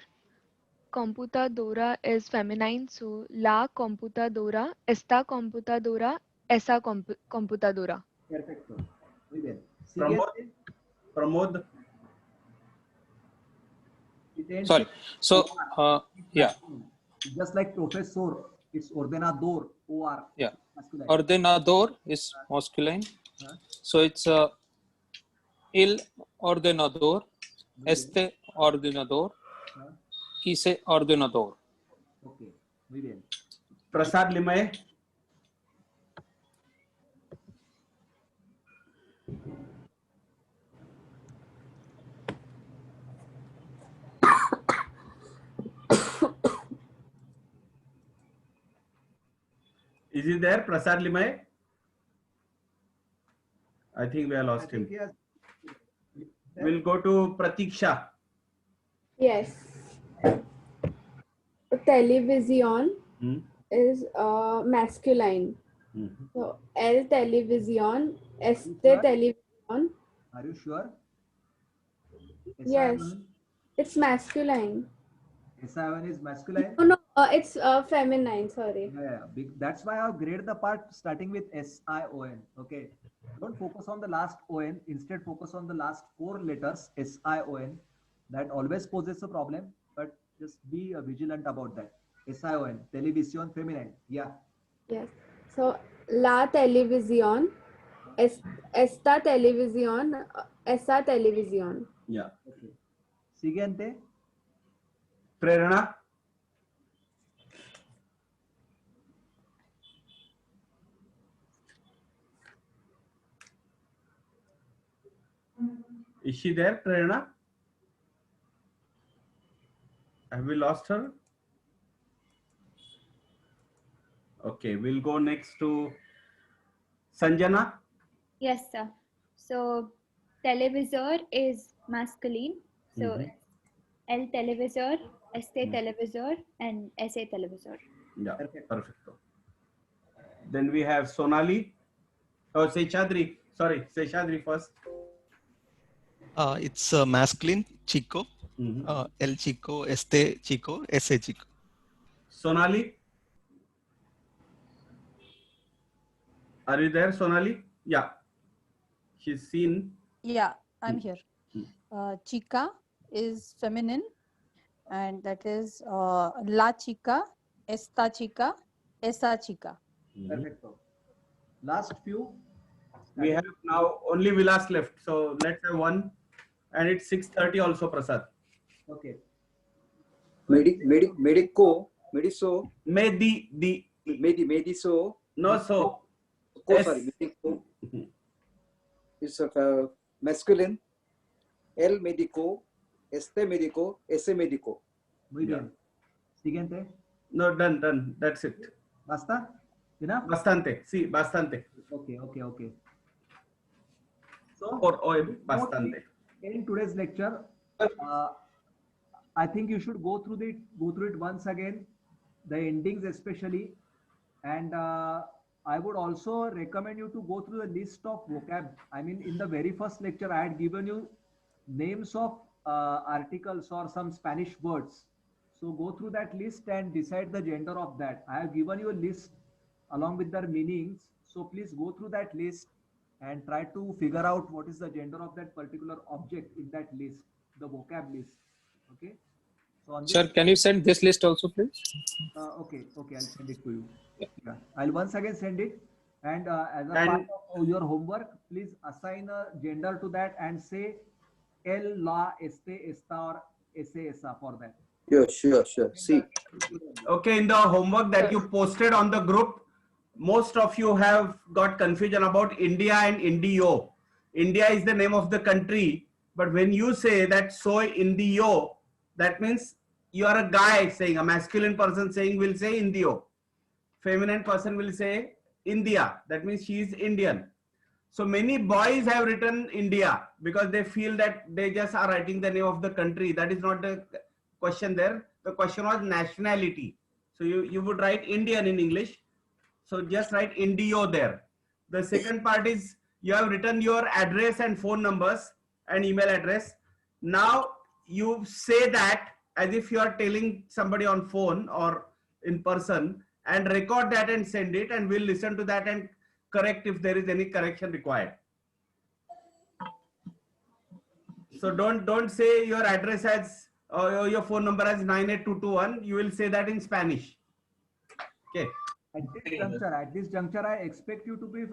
Computadora is feminine, so la computadora, esta computadora, esa computadora. Perfecto. Muy bien. Pramod. Sorry. So, yeah. Just like professor, it's ordenador, OR. Yeah. Masculine. Ordenador is masculine. So it's el ordenador, este ordenador, ese ordenador. Okay. Muy bien. Prasad Limaye. Is he there, Prasad Limaye? I think we have lost him. We'll go to Pratiksha. Yes. Television is masculine. So el television, este television. Are you sure? Yes, it's masculine. SI1 is masculine? No, it's feminine, sorry. Yeah. That's why I've graded the part starting with SION. Okay. Don't focus on the last ON. Instead, focus on the last 4 letters, SION. That always poses a problem, but just be vigilant about that. SION, television, feminine. Yeah. Yes. So, la televisión, esta televisión, esa televisión. Yeah. Okay. Siguiente. Prerana. Is she there, Prerana? Have we lost her? Okay, we'll go next to Sanjana. Yes, sir. So televisor is masculine. So el televisor, este televisor, and ese televisor. Yeah, perfecto. Then we have Sonali. Oh, Seshadri. Sorry, Seshadri first. It's masculine, Chico. El Chico, Este Chico, Ese Chico. Sonali. Are you there, Sonali? Yeah. She's seen. Yeah, I'm here. Chica is feminine, and that is la chica, esta chica, esa chica. Perfecto. Last few. We have now only Vilas left. So let's have one. And it's 6:30 also, Prasad. Okay. Medico, Mediso, Mediso. No, so. Sorry, Medico. It's a masculine. El médico, este médico, ese médico. Muy bien. Siguiente. No, done. That's it. Basta? Enough? Bastante. Sí, bastante. Okay. So, bastante. In today's lecture, I think you should go through it once again, the endings especially, and I would also recommend you to go through the list of vocab. I mean, in the very first lecture, I had given you names of articles or some Spanish words. So go through that list and decide the gender of that. I have given you a list along with their meanings. So please go through that list and try to figure out what is the gender of that particular object in that list, the vocab list. Okay. So on Sir, can you send this list also, please? Okay, I'll send it to you. Yeah. I'll once again send it. And as a part of your homework, please assign a gender to that and say el, la, este, esta, or ese, esa for that. Sure. See. Okay, in the homework that you posted on the group, most of you have got confusion about India and Indio. India is the name of the country, but when you say that soy Indio, that means you are a guy saying, a masculine person saying will say Indio. Feminine person will say India. That means she is Indian. So many boys have written India because they feel that they just are writing the name of the country. That is not the question there. The question was nationality. So you would write Indian in English. So just write Indio there. The second part is you have written your address and phone numbers and email address. Now you say that as if you are telling somebody on phone or in person, and record that and send it, and we'll listen to that and correct if there is any correction required. So don't say your address as or your phone number as 98221. You will say that in Spanish. Okay. At this juncture, I expect you to be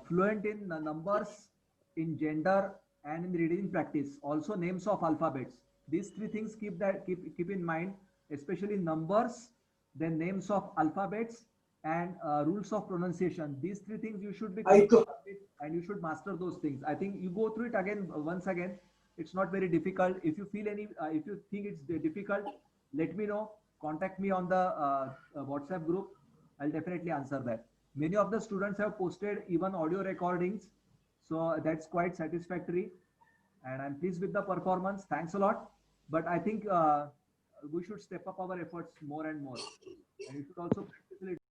fluent in numbers, in gender, and in reading practice. Also names of alphabets. These three things keep in mind, especially numbers, then names of alphabets, and rules of pronunciation. These three things you should be and you should master those things. I think you go through it again once again. It's not very difficult. If you feel if you think it's difficult, let me know. Contact me on the WhatsApp group. I'll definitely answer that. Many of the students have posted even audio recordings, so that's quite satisfactory. And I'm pleased with the performance. Thanks a lot. But I think we should step up our efforts more and more. And you should also practice